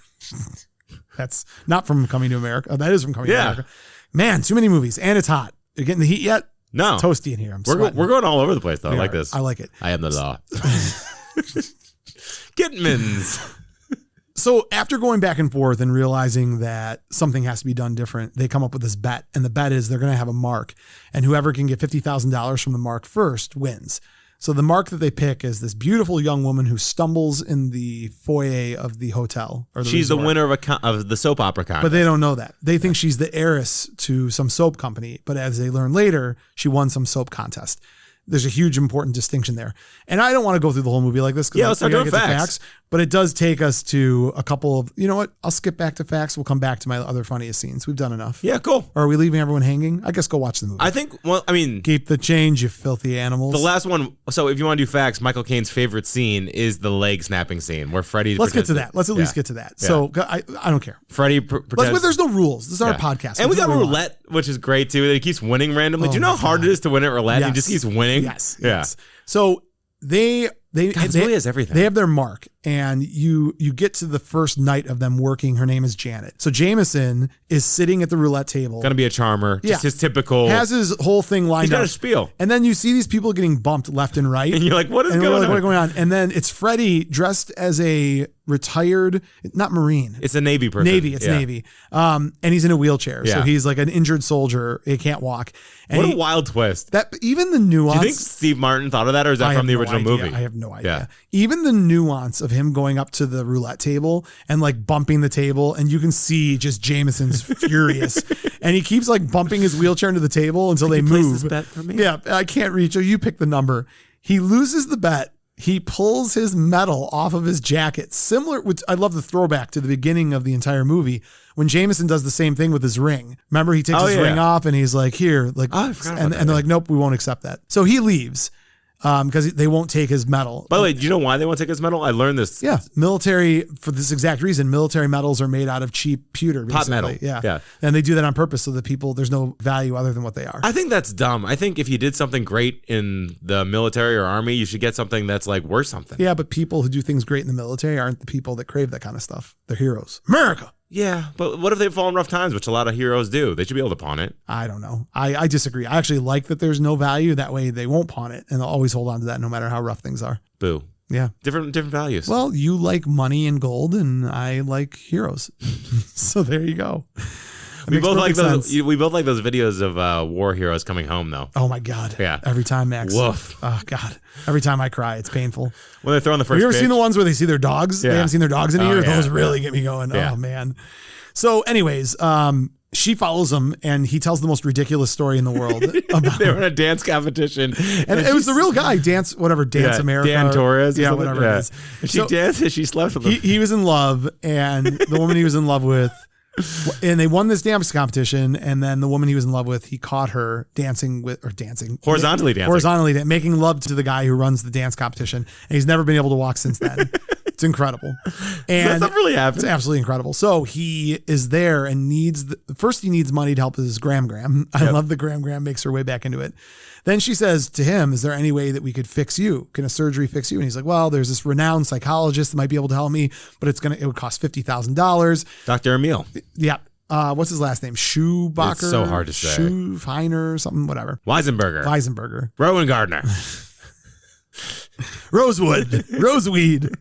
That's not from Coming to America. That is from Coming to America. Man, too many movies, and it's hot. You're getting the heat yet? No. It's toasty in here. We're going all over the place though. I like this. I like it. I am the law. Gitmans. So after going back and forth and realizing that something has to be done different, they come up with this bet. And the bet is they're going to have a mark. And whoever can get $50,000 from the mark first wins. So the mark that they pick is this beautiful young woman who stumbles in the foyer of the hotel. She's the winner of the soap opera contest. But they don't know that. They think she's the heiress to some soap company. But as they learn later, she won some soap contest. There's a huge important distinction there. And I don't want to go through the whole movie like this. Yeah, let's start doing facts. But it does take us to a couple of, you know what? I'll skip back to facts. We'll come back to my other funniest scenes. We've done enough. Yeah, cool. Or are we leaving everyone hanging? I guess go watch the movie. I think, keep the change, you filthy animals. The last one, so if you want to do facts, Michael Caine's favorite scene is the leg snapping scene where Freddy Let's get to that. Let's at least get to that. Yeah. So I don't care. Freddy pretends. There's no rules. This is our podcast. And we got roulette, which is great too. He keeps winning randomly. Do you know how hard it is to win at roulette? Yes. He just keeps winning. Yes. So they this movie has everything. They have their mark, and you get to the first night of them working. Her name is Janet. So Jamieson is sitting at the roulette table. Gonna be a charmer. Just his typical. Has his whole thing lined up. He's got a spiel. And then you see these people getting bumped left and right. And you're like, what is going on? And then it's Freddy dressed as a retired, not Marine. It's a Navy person. Navy. And he's in a wheelchair. So he's like an injured soldier. He can't walk. And what a wild twist. That even the nuance. Do you think Steve Martin thought of that, or is that from the original movie? I have no idea. Even the nuance of him going up to the roulette table and like bumping the table, and you can see just Jameson's furious, and he keeps like bumping his wheelchair into the table until they move. Place this bet for me? Yeah, I can't reach. You pick the number. He loses the bet. He pulls his medal off of his jacket. Similar, which I love the throwback to the beginning of the entire movie when Jamieson does the same thing with his ring. Remember, he takes his ring off and he's like, "Here," like, and they're like, "Nope, we won't accept that." So he leaves because they won't take his medal. By the way, do you know why they won't take his medal? I learned this. Yeah, military, for this exact reason, military medals are made out of cheap pewter, basically. Pot metal. Yeah, and they do that on purpose so that people, there's no value other than what they are. I think that's dumb. I think if you did something great in the military or army, you should get something that's like worth something. Yeah, but people who do things great in the military aren't the people that crave that kind of stuff. They're heroes. America. Yeah, but what if they fall in rough times, which a lot of heroes do? They should be able to pawn it. I don't know. I disagree. I actually like that there's no value. That way they won't pawn it, and they'll always hold on to that no matter how rough things are. Boo. Yeah. Different values. Well, you like money and gold, and I like heroes. So there you go. We both like those videos of war heroes coming home, though. Oh my God! Yeah, every time, Max. Woof. Oh God! Every time I cry, it's painful. When they're throwing the first. Have you ever pitch? seen the ones where they see their dogs? Yeah. They haven't seen their dogs in a year. Yeah. Those really get me going. Yeah. Oh man. So, anyways, she follows him, and he tells the most ridiculous story in the world. About they were in a dance competition, and it was the real guy. Dance America. Dan Torres. Yeah, whatever it is. And she danced. She slept with him. He was in love, and the woman he was in love with. And they won this dance competition, and then the woman he was in love with, he caught her horizontally making love to the guy who runs the dance competition, and he's never been able to walk since then. It's incredible. And that's really happened. It's absolutely incredible. So he is there and he needs money to help his Gram. I love the Gram makes her way back into it. Then she says to him, "Is there any way that we could fix you? Can a surgery fix you?" And he's like, "Well, there's this renowned psychologist that might be able to help me, but it would cost $50,000. Dr. Emil. Yeah. What's his last name? Schubacher? It's so hard to say. Schufeiner, something, whatever. Weisenberger. Rowan Gardner. Roseweed.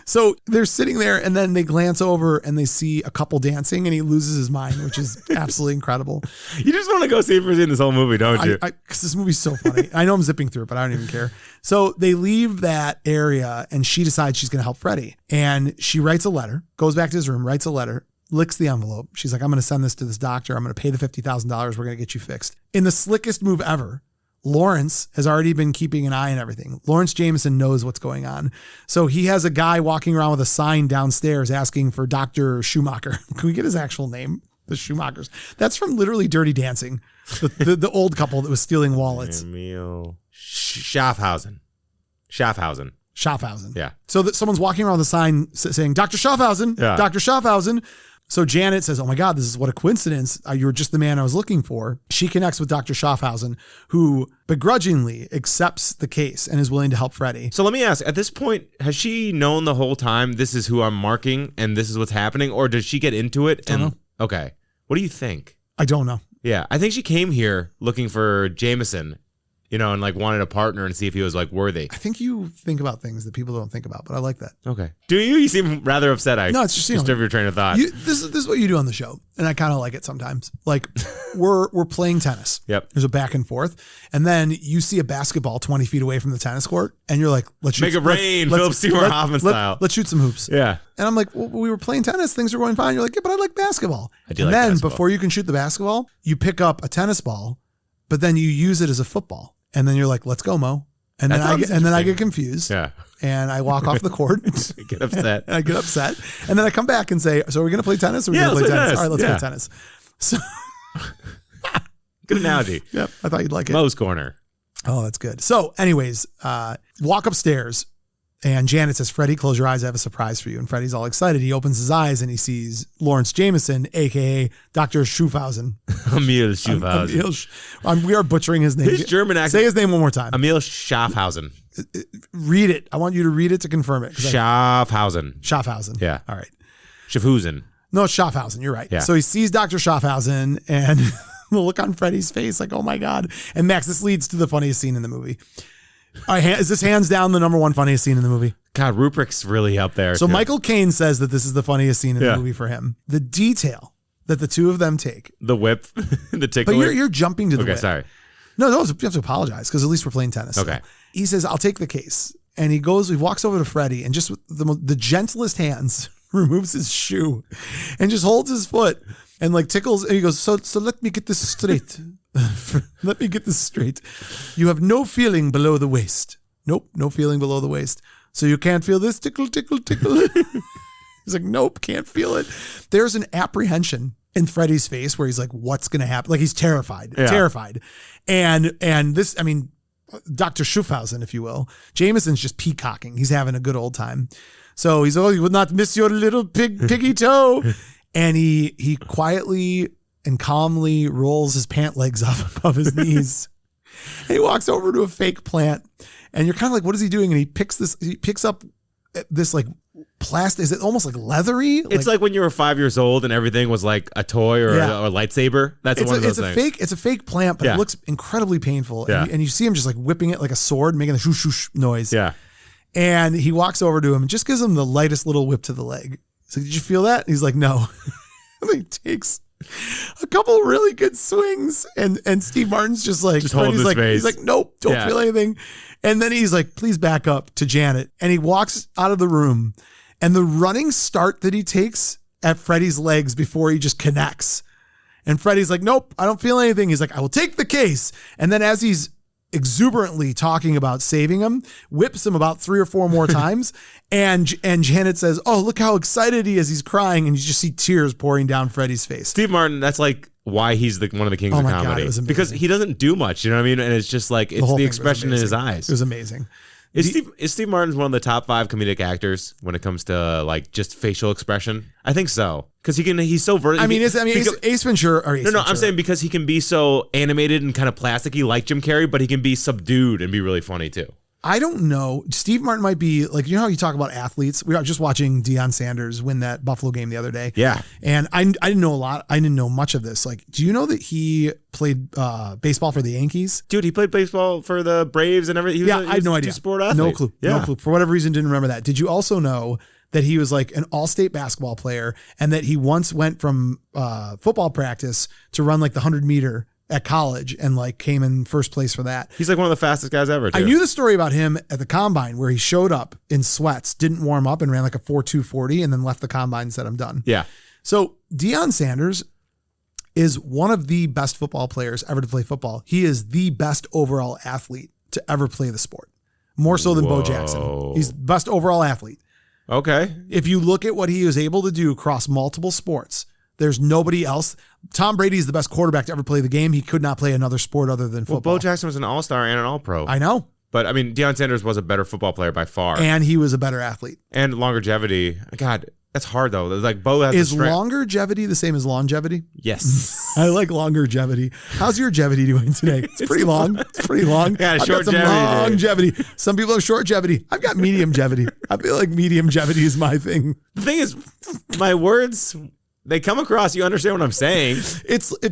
So they're sitting there, and then they glance over and they see a couple dancing, and he loses his mind, which is absolutely incredible. You just want to go see if we're seeing this whole movie, don't you? Because this movie's so funny. I know I'm zipping through it, but I don't even care. So they leave that area, and she decides she's going to help Freddy. And she writes a letter, goes back to his room, writes a letter, licks the envelope. She's like, "I'm going to send this to this doctor. I'm going to pay the $50,000. We're going to get you fixed." In the slickest move ever, Lawrence has already been keeping an eye on everything. Lawrence Jamieson knows what's going on. So he has a guy walking around with a sign downstairs asking for Dr. Schumacher. Can we get his actual name? The Schumachers. That's from literally Dirty Dancing. The old couple that was stealing wallets. Emil Schaffhausen. Yeah. So that someone's walking around with a sign saying, "Dr. Schaffhausen, yeah. Dr. Schaffhausen." So Janet says, "Oh my God, this is what a coincidence. You're just the man I was looking for." She connects with Dr. Schaffhausen, who begrudgingly accepts the case and is willing to help Freddy. So let me ask, at this point, has she known the whole time this is who I'm marking and this is what's happening? Or does she get into it? Don't know. Okay. What do you think? I don't know. Yeah. I think she came here looking for Jamieson, and like wanted a partner and see if he was like worthy. I think you think about things that people don't think about, but I like that. Okay. Do you? You seem rather upset. No, it's just disturbed your train of thought. This is what you do on the show, and I kind of like it sometimes. Like we're playing tennis. Yep. There's a back and forth, and then you see a basketball 20 feet away from the tennis court, and you're like, "Let's shoot, make it rain, Philip Seymour Hoffman style. Let's shoot some hoops." Yeah. And I'm like, "Well, we were playing tennis. Things are going fine." You're like, "Yeah, but I like basketball." I do. And like then basketball. Before you can shoot the basketball, you pick up a tennis ball, but then you use it as a football. And then you're like, "Let's go, Mo." And then I get confused. Yeah. And I walk off the court. Get upset. And I get upset. And then I come back and say, "So are we going to play tennis? Or are we going to play tennis? All right, let's play tennis." So good analogy. Yep. I thought you'd like it. Mo's corner. Oh, that's good. So anyways, walk upstairs. And Janet says, Freddy, close your eyes. I have a surprise for you. And Freddy's all excited. He opens his eyes and he sees Lawrence Jamieson, a.k.a. Dr. Schaffhausen. Emil Schaffhausen. We are butchering his name. His German accent. Say his name one more time. Emil Schaffhausen. Read it. I want you to read it to confirm it. Schaffhausen. Schaffhausen. Yeah. All right. Schaffhausen. No, it's Schaffhausen. You're right. Yeah. So he sees Dr. Schaffhausen and the look on Freddy's face like, oh my God. And Max, this leads to the funniest scene in the movie. Is this hands down the number one funniest scene in the movie? God, Ruprecht's really up there. So too. Michael Caine says that this is the funniest scene in the movie for him. The detail that the two of them take. The whip, the tickler. But you're jumping to the whip. Okay, sorry. No, you have to apologize because at least we're playing tennis. Okay. He says, I'll take the case. And he walks over to Freddy and just with the gentlest hands removes his shoe and just holds his foot and like tickles. And he goes, so let me get this straight. Let me get this straight. You have no feeling below the waist. Nope, no feeling below the waist. So you can't feel this tickle, tickle, tickle. He's like, nope, can't feel it. There's an apprehension in Freddy's face where he's like, what's going to happen? Like he's terrified. And this, I mean, Dr. Schaffhausen, if you will, Jameson's just peacocking. He's having a good old time. So he's, oh, you would not miss your little piggy toe. And he quietly and calmly rolls his pant legs up above his knees. And he walks over to a fake plant. And you're kind of like, what is he doing? And he picks up this like plastic. Is it almost like leathery? It's like when you were 5 years old and everything was like a toy or a lightsaber. That's one of those things. It's a fake plant, but it looks incredibly painful. Yeah. And you see him just like whipping it like a sword, making the shoosh shoosh noise. Yeah. And he walks over to him and just gives him the lightest little whip to the leg. He's like, did you feel that? And he's like, no. And he takes a couple really good swings. And Steve Martin's just holding his face. He's like, nope, don't feel anything. And then he's like, please back up to Janet. And he walks out of the room. And the running start that he takes at Freddy's legs before he just connects. And Freddy's like, nope, I don't feel anything. He's like, I will take the case. And then as he's exuberantly talking about saving him, whips him about 3 or 4 more times. And Janet says, oh, look how excited he is. He's crying. And you just see tears pouring down Freddy's face. Steve Martin, that's like why he's one of the kings of comedy. God, it was amazing. Because he doesn't do much, you know what I mean? And it's just like, it's the expression in his eyes. It was amazing. Is Steve Martin's one of the top 5 comedic actors when it comes to like just facial expression? I think so. Because he's so vertical. Ace Ventura. I'm saying because he can be so animated and kind of plasticky like Jim Carrey, but he can be subdued and be really funny too. I don't know. Steve Martin might be like, you know how you talk about athletes? We were just watching Deion Sanders win that Buffalo game the other day. Yeah. And I didn't know a lot. I didn't know much of this. Like, do you know that he played baseball for the Yankees? Dude, he played baseball for the Braves and everything. I had no idea. Sport athlete. No clue. Yeah. No clue. For whatever reason, didn't remember that. Did you also know that he was like an all-state basketball player and that he once went from football practice to run like the 100-meter at college and like came in first place for that. He's like one of the fastest guys ever, too. I knew the story about him at the combine where he showed up in sweats, didn't warm up and ran like a 4.240 and then left the combine and said, I'm done. Yeah. So Deion Sanders is one of the best football players ever to play football. He is the best overall athlete to ever play the sport. More so than Bo Jackson. He's the best overall athlete. Okay. If you look at what he was able to do across multiple sports, there's nobody else. Tom Brady is the best quarterback to ever play the game. He could not play another sport other than football. Well, Bo Jackson was an all-star and an all-pro. I know. But, I mean, Deion Sanders was a better football player by far. And he was a better athlete. And longevity. God, that's hard, though. Like, Bo has Is longevity the same as longevity? Yes. I like longevity. How's your longevity doing today? It's pretty long. It's pretty long. Yeah, I've got some longevity. Some people have shortevity. I've got mediumjevity. I feel like mediumjevity is my thing. The thing is, my words... They come across, you understand what I'm saying.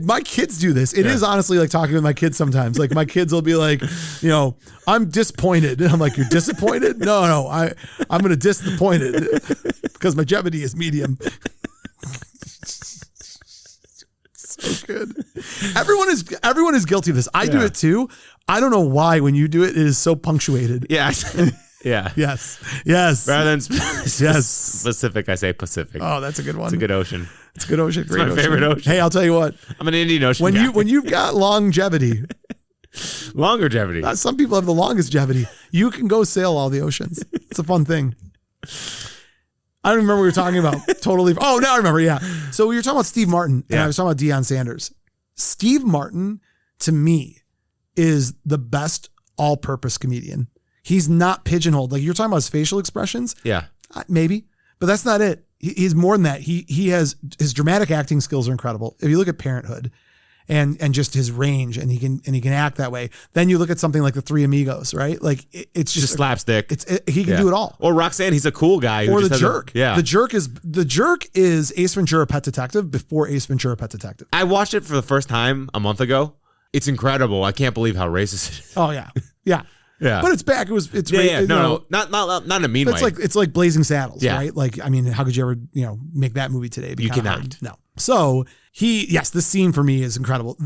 My kids do this. It is honestly like talking with my kids sometimes. Like my kids will be like, you know, I'm disappointed. And I'm like, you're disappointed? No, I'm going to disappointed because my longevity is medium. So good. Everyone is guilty of this. I do it too. I don't know why when you do it, it is so punctuated. Yeah. Yeah. Yes. Rather than specific, I say Pacific. Oh, that's a good one. It's a good ocean. It's a good ocean. It's my favorite ocean. Hey, I'll tell you what. I'm an Indian Ocean guy. When you've got longevity. Longevity. Some people have the longest longevity. You can go sail all the oceans. It's a fun thing. I don't remember what we were talking about. Totally. Oh, now I remember. Yeah. So we were talking about Steve Martin and I was talking about Deion Sanders. Steve Martin, to me, is the best all-purpose comedian. he's not pigeonholed. Like you're talking about his facial expressions. Yeah. Maybe, but that's not it. He's more than that. He has his dramatic acting skills are incredible. If you look at Parenthood and just his range and he can act that way. Then you look at something like The Three Amigos, right? Like it's just slapstick. He can do it all. Or Roxanne, he's a cool guy. Or The Jerk. Yeah. The Jerk is Ace Ventura Pet Detective before Ace Ventura Pet Detective. I watched it for the first time a month ago. It's incredible. I can't believe how racist it is. Oh yeah. Yeah. Yeah. But it's back. It's not in a mean way. It's like Blazing Saddles, Yeah. right? Like, I mean, how could you ever, make that movie today? It'd be You kinda cannot. hard. No. So this scene for me is incredible.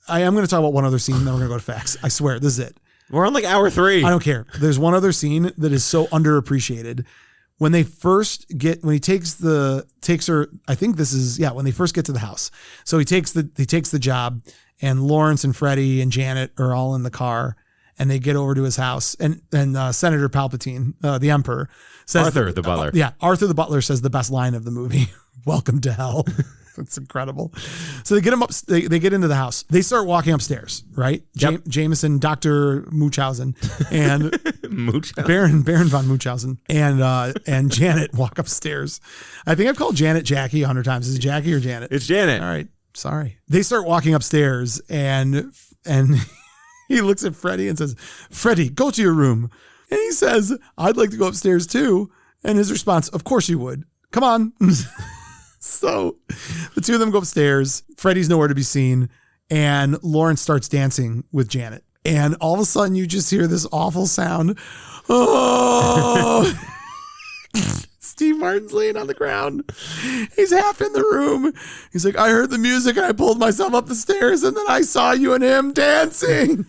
I am going to talk about one other scene, then we're going to go to facts. I swear, this is it. We're on like hour 3. I don't care. There's one other scene that is so underappreciated. When they first when he takes her, I think this is, when they first get to the house. So he takes the job, and Lawrence and Freddy and Janet are all in the car, and they get over to his house, and Senator Palpatine, the Emperor, says Arthur the butler. Arthur the butler says the best line of the movie. Welcome to hell. It's incredible. So they get him up. They get into the house. They start walking upstairs, right? Yep. Jameson, Dr. Munchausen, and Munchausen. Baron von Munchausen, and Janet walk upstairs. I think I've called Janet Jackie 100 times. Is it Jackie or Janet? It's Janet. All right. Sorry. They start walking upstairs, and he looks at Freddy and says, "Freddy, go to your room." And he says, "I'd like to go upstairs too." And his response, "Of course you would. Come on." So the two of them go upstairs. Freddy's nowhere to be seen. And Lawrence starts dancing with Janet. And all of a sudden you just hear this awful sound. Oh, Steve Martin's laying on the ground. He's half in the room. He's like, "I heard the music and I pulled myself up the stairs and then I saw you and him dancing."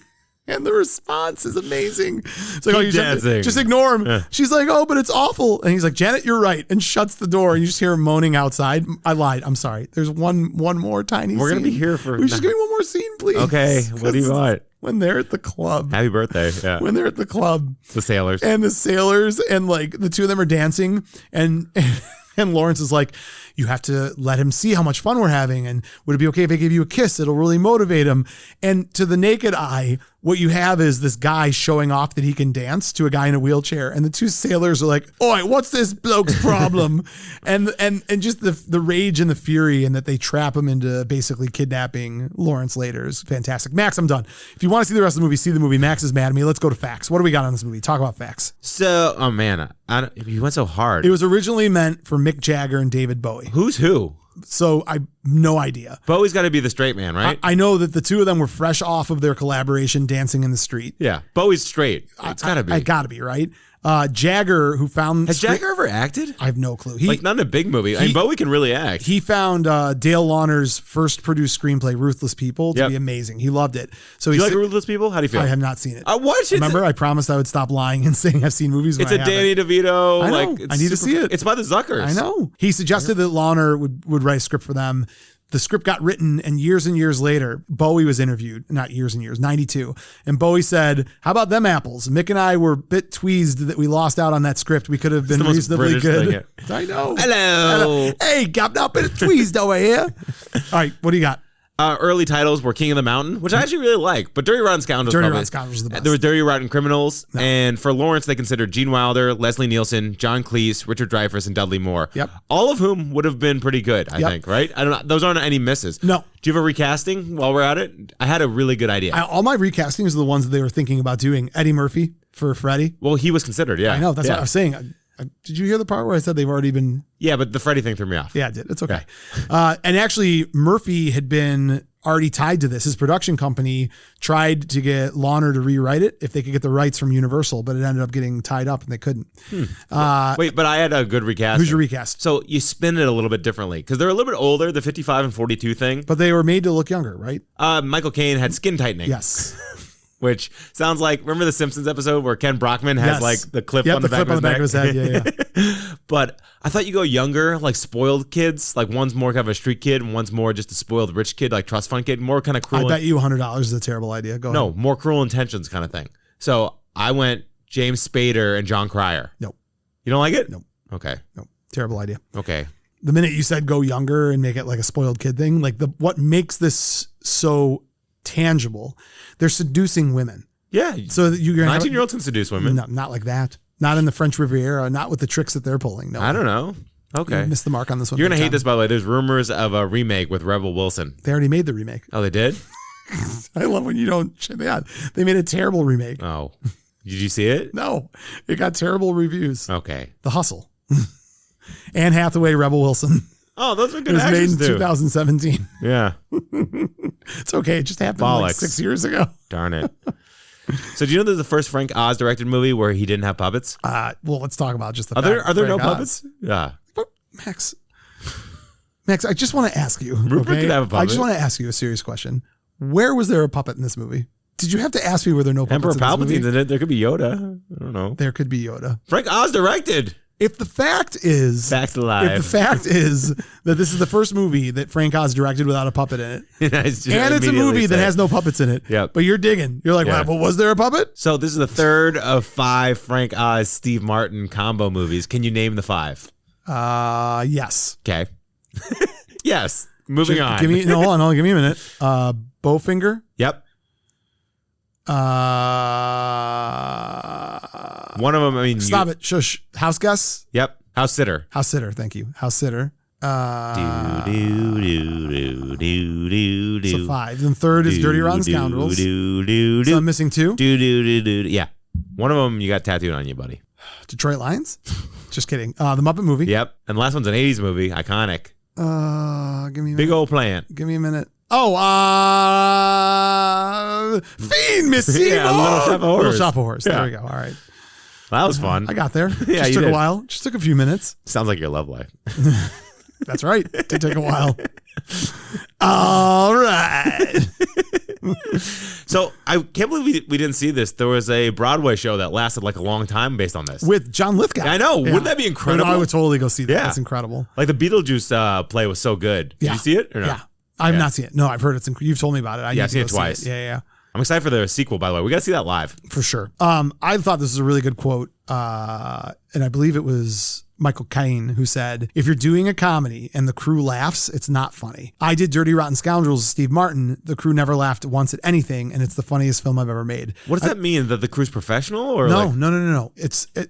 And the response is amazing. It's like, Keep dancing. Just ignore him. Yeah. She's like, "Oh, but it's awful." And he's like, "Janet, you're right," and shuts the door. And you just hear him moaning outside. I lied. I'm sorry. There's one more tiny scene. We're going to be here for... Just give me one more scene, please. Okay. What do you want? When they're at the club. Happy birthday. Yeah. When they're at the club. The sailors. And the sailors and like the two of them are dancing. And Lawrence is like, "You have to let him see how much fun we're having. And would it be okay if I give you a kiss? It'll really motivate him." And to the naked eye, what you have is this guy showing off that he can dance to a guy in a wheelchair. And the two sailors are like, "Oi, what's this bloke's problem?" and just the rage and the fury, and that they trap him into basically kidnapping Lawrence later is fantastic. Max, I'm done. If you want to see the rest of the movie, see the movie. Max is mad at me. Let's go to facts. What do we got on this movie? Talk about facts. So, oh man, you went so hard. It was originally meant for Mick Jagger and David Bowie. Who's who? So I no idea. Bowie's got to be the straight man, right? I know that the two of them were fresh off of their collaboration Dancing in the Street. Yeah. Bowie's straight. It's got to be. I gotta be, right? Jagger, who found... Has Jagger ever acted? I have no clue. Not in a big movie. I mean, Bowie can really act. He found Dale Launer's first produced screenplay, Ruthless People, to be amazing. He loved it. So do you like Ruthless People? How do you feel? I have not seen it. What? Remember, I promised I would stop lying and saying I've seen movies. It's a Danny DeVito. I know. I need to see it. It's by the Zuckers. I know. He suggested that Launer would write a script for them. The script got written, and years later, Bowie was interviewed. Not years and years, 92. And Bowie said, "How about them apples? Mick and I were a bit tweezed that we lost out on that script. We could have been reasonably good." I know. Hello. Hey, got a bit tweezed over here. All right, what do you got? Early titles were King of the Mountain, which I actually really like, but Dirty Rotten Scoundrels. Dirty Rotten Scoundrels is the best. There were Dirty Rotten Criminals, and for Lawrence, they considered Gene Wilder, Leslie Nielsen, John Cleese, Richard Dreyfuss, and Dudley Moore. Yep. All of whom would have been pretty good, I think, right? I don't know. Those aren't any misses. No. Do you have a recasting while we're at it? I had a really good idea. All my recastings are the ones that they were thinking about doing. Eddie Murphy for Freddy. Well, he was considered, yeah. I know. That's what I was saying. Did you hear the part where I said they've already been... Yeah, but the Freddy thing threw me off. Yeah, it did. It's okay. And actually, Murphy had been already tied to this. His production company tried to get Launer to rewrite it if they could get the rights from Universal, but it ended up getting tied up and they couldn't. Wait, but I had a good recast. Who's your recast? So you spin it a little bit differently because they're a little bit older, the 55 and 42 thing. But they were made to look younger, right? Michael Caine had skin tightening. Yes. Which sounds like, remember the Simpsons episode where Ken Brockman has like the clip on the back of his head. Yeah. But I thought you go younger, like spoiled kids. Like one's more kind of a street kid and one's more just a spoiled rich kid, like trust fund kid, more kind of cruel. I bet you $100 is a terrible idea. Go ahead. No, more Cruel Intentions kind of thing. So I went James Spader and John Cryer. Nope. You don't like it? Nope. Okay. Nope. Terrible idea. Okay. The minute you said go younger and make it like a spoiled kid thing, like what makes this so tangible, they're seducing women. Yeah. So that you're going to have 19-year-olds can seduce women. No, not like that. Not in the French Riviera. Not with the tricks that they're pulling. No, I don't know. Okay. You missed the mark on this one. You're going to hate this, by the way. There's rumors of a remake with Rebel Wilson. They already made the remake. Oh, they did? I love when you don't. Yeah, they made a terrible remake. Oh. Did you see it? No, it got terrible reviews. Okay. The Hustle. Anne Hathaway, Rebel Wilson. Oh, those are good It was made actors, in too. 2017. Yeah. It's okay. It just happened like Bollocks. 6 years ago. Darn it. So do you know there's the first Frank Oz directed movie where he didn't have puppets? Well, let's talk about just the Are there fact no Frank Oz. puppets? Yeah. Max, I just want to ask you. Ruprecht Okay? could have a puppet. I just want to ask you a serious question. Where was there a puppet in this movie? Did you have to ask me were there no Emperor puppets in this Palpatine's movie? in it. There could be Yoda. I don't know. There could be Yoda. Frank Oz directed. If the fact is Facts alive. If the fact is that this is the first movie that Frank Oz directed without a puppet in it, and it's a movie that has no puppets in it, Yep. but you're digging. You're like, Yeah. well, was there a puppet? So this is the third of 5 Frank Oz, Steve Martin combo movies. Can you name the 5? Yes. Okay. Yes. Moving on. Give me hold on, give me a minute. Bowfinger. Yep. One of them, I mean. Stop it. Shush. House Guest. Yep. House Sitter. House Sitter. Thank you. House Sitter. So 5. Then third is Dirty Rotten Scoundrels. So I'm missing 2. Yeah. One of them you got tattooed on you, buddy. Detroit Lions. Just kidding. The Muppet Movie. Yep. And the last one's an 80s movie. Iconic. Give me a Big minute. old plant. Give me a minute. Oh, Fiend, Miss Seymour. Yeah, Little Shop of Horrors. Little Shop of Horrors. Yeah. There we go. All right. That was fun. I got there. Yeah, Just you took did. a while. Just took a few minutes. Sounds like your love life. That's right. It did take a while. All right. So I can't believe we didn't see this. There was a Broadway show that lasted like a long time based on this. With John Lithgow. I know. Wouldn't that be incredible? I would totally go see that. Yeah. That's incredible. Like the Beetlejuice play was so good. Did Yeah. you see it or no? Yeah. I've Yeah. not seen it. No, I've heard it's. You've told me about it. I need I've to seen go it see twice. Yeah. I'm excited for the sequel, by the way. We got to see that live. For sure. I thought this was a really good quote. And I believe it was Michael Caine who said, if you're doing a comedy and the crew laughs, it's not funny. I did Dirty Rotten Scoundrels with Steve Martin. The crew never laughed once at anything, and it's the funniest film I've ever made. What does that mean? That the crew's professional? Or No, like, no.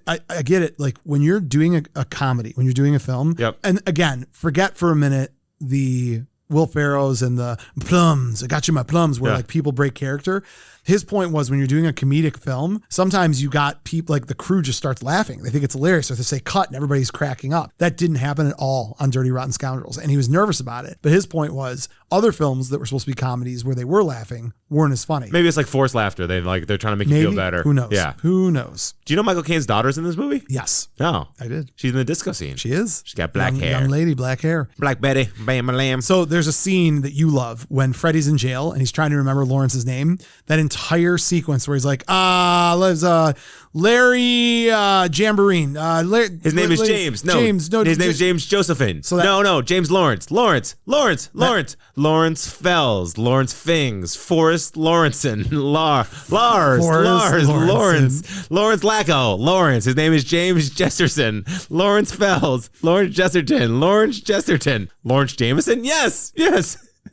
I get it. Like when you're doing a comedy, when you're doing a film, Yep. and again, forget for a minute the Will Ferrell's and the plums. I got you my plums, where Yeah. like people break character. His point was when you're doing a comedic film, sometimes you got people like the crew just starts laughing. They think it's hilarious. Or they say cut and everybody's cracking up. That didn't happen at all on Dirty Rotten Scoundrels. And he was nervous about it. But his point was other films that were supposed to be comedies where they were laughing weren't as funny. maybe it's like forced laughter. They're trying to make you feel better. Who knows? Yeah. Who knows? Do you know Michael Caine's daughter's in this movie? Yes, No. I did. She's in the disco scene. She is. She's got black Young- hair. Young lady, black hair. Black Betty, bam, lamb. So there's a scene that you love when Freddy's in jail and he's trying to remember Lawrence's name. That entire sequence where he's like, Larry Jamboree. His name is James. No, James. No, his name is James Josephine. So that- no, James Lawrence. Lawrence Fells. Lawrence Fings. Forrest Lawrenson. Lawrence Lacko. Lawrence. His name is James Jesterson. Lawrence Fells. Lawrence Jesterton. Lawrence Jamieson. Yes.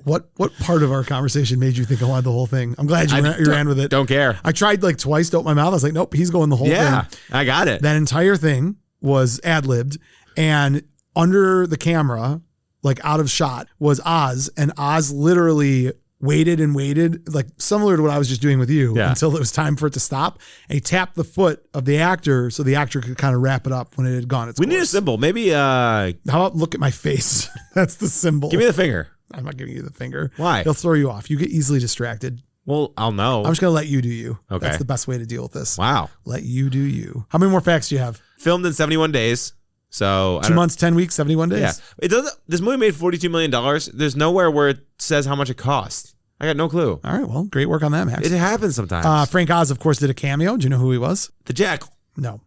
What part of our conversation made you think I wanted the whole thing? I'm glad you ran with it. Don't care. I tried like twice to open my mouth. I was like, nope, he's going the whole Yeah, thing. I got it. That entire thing was ad-libbed, and under the camera, like out of shot, was Oz, and Oz literally waited and waited, like similar to what I was just doing with you, Yeah. until it was time for it to stop. And he tapped the foot of the actor so the actor could kind of wrap it up when it had gone its We need a course. symbol. Maybe How about look at my face? That's the symbol. give me the finger. I'm not giving you the finger. Why? He'll throw you off. You get easily distracted. Well, I'll know. I'm just going to let you do you. Okay. That's the best way to deal with this. Wow. Let you do you. How many more facts do you have? Filmed in 71 days. So 2 months, 10 weeks, 71 days. Yeah. It doesn't. This movie made $42 million. There's nowhere where it says how much it cost. I got no clue. All right. Well, great work on that, Max. It happens sometimes. Frank Oz, of course, did a cameo. Do you know who he was? The Jackal. No.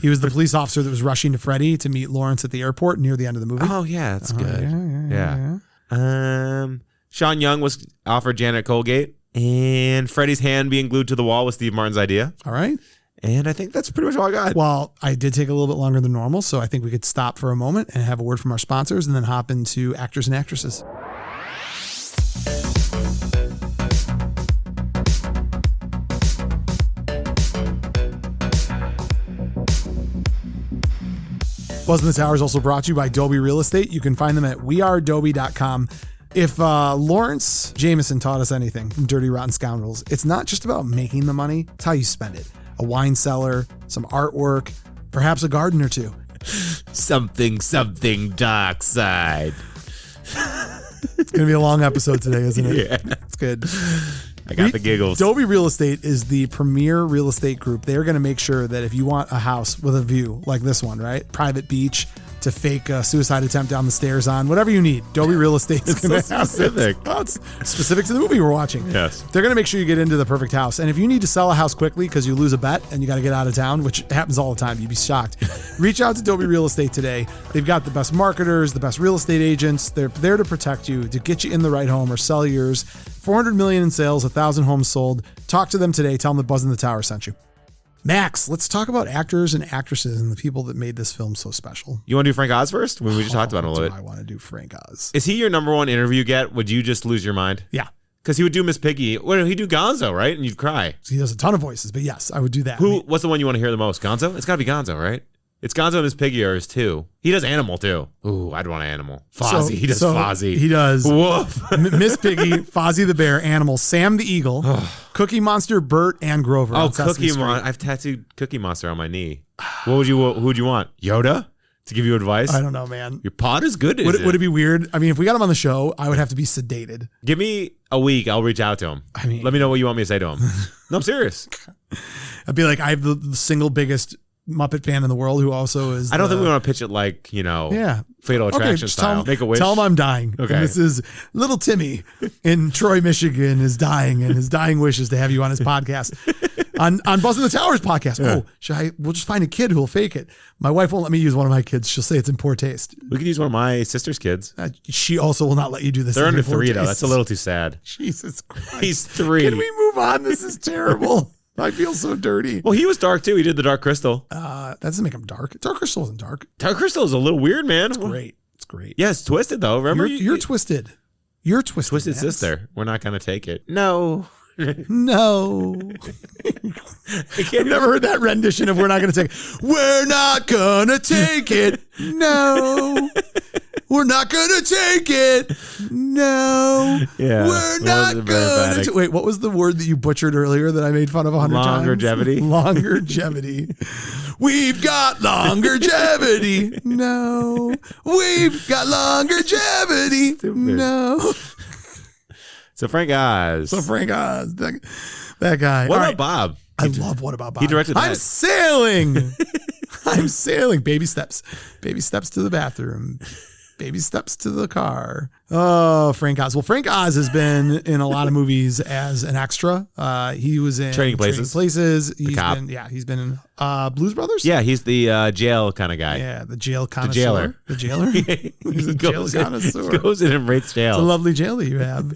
He was the police officer that was rushing to Freddy to meet Lawrence at the airport near the end of the movie. Oh yeah, that's good. Yeah. Sean Young was offered Janet Colgate, and Freddy's hand being glued to the wall was Steve Martin's idea. All right. And I think that's pretty much all I got. Well, I did take a little bit longer than normal, so I think we could stop for a moment and have a word from our sponsors and then hop into actors and actresses. Buzzn The Tower is also brought to you by Adobe Real Estate. You can find them at weareadobe.com. If Lawrence Jamieson taught us anything from Dirty Rotten Scoundrels, it's not just about making the money, it's how you spend it. A wine cellar, some artwork, perhaps a garden or two. Something dark side. It's going to be a long episode today, isn't it? Yeah. It's good. I got the giggles. Adobe Real Estate is the premier real estate group. They're going to make sure that if you want a house with a view like this one, right? Private beach to fake a suicide attempt down the stairs on, whatever you need, Adobe Real Estate is going to have specific. Well, it's specific to the movie we're watching. Yes. They're going to make sure you get into the perfect house. And if you need to sell a house quickly because you lose a bet and you got to get out of town, which happens all the time, you'd be shocked. Reach out to Adobe Real Estate today. They've got the best marketers, the best real estate agents. They're there to protect you, to get you in the right home or sell yours. 400 million in sales, 1,000 homes sold. Talk to them today. Tell them that Buzzn The Tower sent you. Max, let's talk about actors and actresses and the people that made this film so special. You want to do Frank Oz first? We just talked about him a little bit. I want to do Frank Oz. Is he your number one interview get? Would you just lose your mind? Yeah. Because he would do Miss Piggy. Well, he'd do Gonzo, right? And you'd cry. He does a ton of voices, but yes, I would do that. What's the one you want to hear the most? Gonzo? It's got to be Gonzo, right? It's Gonzo and Miss Piggy are his two. He does Animal, too. Ooh, I'd want Animal. Fozzie. He does Fozzie. He does. Woof. Miss Piggy, Fozzie the Bear, Animal, Sam the Eagle, Cookie Monster, Bert, and Grover. Oh, Cookie Monster. I've tattooed Cookie Monster on my knee. Who would you want? Yoda? To give you advice? I don't know, man. Your pod is good, Would it be weird? I mean, if we got him on the show, I would have to be sedated. Give me a week. I'll reach out to him. I mean, let me know what you want me to say to him. No, I'm serious. I'd be like, I have the single biggest Muppet fan in the world who also is. I don't think we want to pitch it like, Fatal Attraction style. Make a wish. Tell him I'm dying. Okay. And this is little Timmy in Troy, Michigan is dying, and his dying wish is to have you on his podcast. on Buzzn The Tower's podcast. Yeah. We'll just find a kid who will fake it. My wife won't let me use one of my kids. She'll say it's in poor taste. We could use one of my sister's kids. She also will not let you do this. They're under 3 though. That's a little too sad. Jesus Christ. He's 3. Can we move on? This is terrible. I feel so dirty. Well, he was dark too. He did the Dark Crystal. That doesn't make him dark. Dark Crystal isn't dark. Dark Crystal is a little weird, man. It's great. It's great. Yeah, it's twisted though. Remember, you're twisted. You're twisted. Twisted sister. We're not gonna take it. No. No. I've never heard that rendition of "We're not gonna take it." We're not gonna take it. No. We're not gonna take it. No. Yeah. We're not gonna. Wait, what was the word that you butchered earlier that I made fun of 100 times? Longevity. Longevity. We've got longevity. No. We've got longevity. No. So Frank Oz. That guy. What about Bob? I love What About Bob. He directed that. I'm sailing. I'm sailing. Baby steps. Baby steps to the bathroom. Baby steps to the car. Oh, Frank Oz. Well, Frank Oz has been in a lot of movies as an extra. He was in Trading Places. He's been in Blues Brothers. Yeah, he's the jail kind of guy. Yeah, the jail connoisseur. The jailer. He's a jail connoisseur. He goes in and rates jail. It's a lovely jail that you have.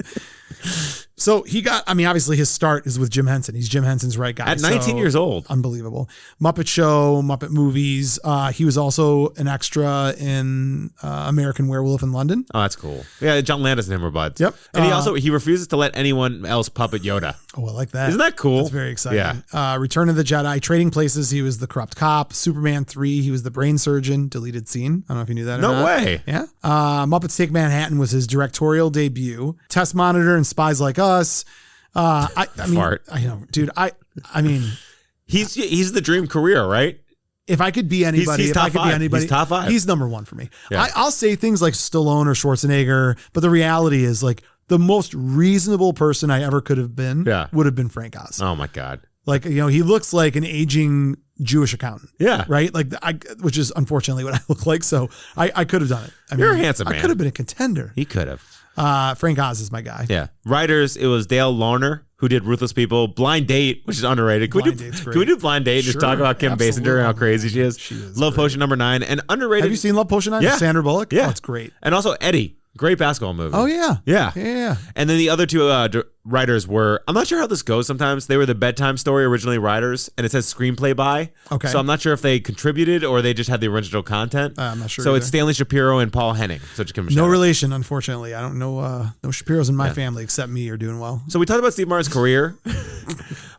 So he got, obviously his start is with Jim Henson. He's Jim Henson's right guy. At 19 years old. Unbelievable. Muppet Show, Muppet Movies. He was also an extra in American Werewolf in London. Oh, that's cool. Yeah, John Landis and him were buds. Yep. And he refuses to let anyone else puppet Yoda. Oh, I like that. Isn't that cool? That's very exciting. Yeah. Return of the Jedi, Trading Places. He was the corrupt cop. Superman 3. He was the brain surgeon. Deleted scene. I don't know if you knew that or not. No way. Yeah. Muppets Take Manhattan was his directorial debut. Test Monitor and Spies Like Us. Fart. I know, dude. I mean, he's the dream career, right? If I could be anybody, he's top 5. He's top 5. He's number 1 for me. Yeah. I'll say things like Stallone or Schwarzenegger, but the reality is like the most reasonable person I ever could have been would have been Frank Oz. Oh my God. Like, he looks like an aging Jewish accountant. Yeah. Right? Like, which is unfortunately what I look like. So I could have done it. You're a handsome man. I could have been a contender. He could have. Frank Oz is my guy. Yeah. Writers, it was Dale Larner who did Ruthless People. Blind Date, which is underrated. Can we do Blind Date and just talk about Kim Basinger and how crazy she is? Love Potion number 9 and underrated. Have you seen Love Potion 9? Yeah. Sandra Bullock? Yeah. Oh, it's great. And also Eddie. Great basketball movie. Oh, yeah. Yeah. Yeah. And then the other two writers were, I'm not sure how this goes sometimes. They were the Bedtime Story originally writers, and it says screenplay by. Okay. So I'm not sure if they contributed or they just had the original content. I'm not sure So either. it's Stanley Shapiro and Paul Henning. So just give them a shout out. relation, unfortunately. I don't know. No Shapiros in my family except me are doing well. So we talked about Steve Martin's career,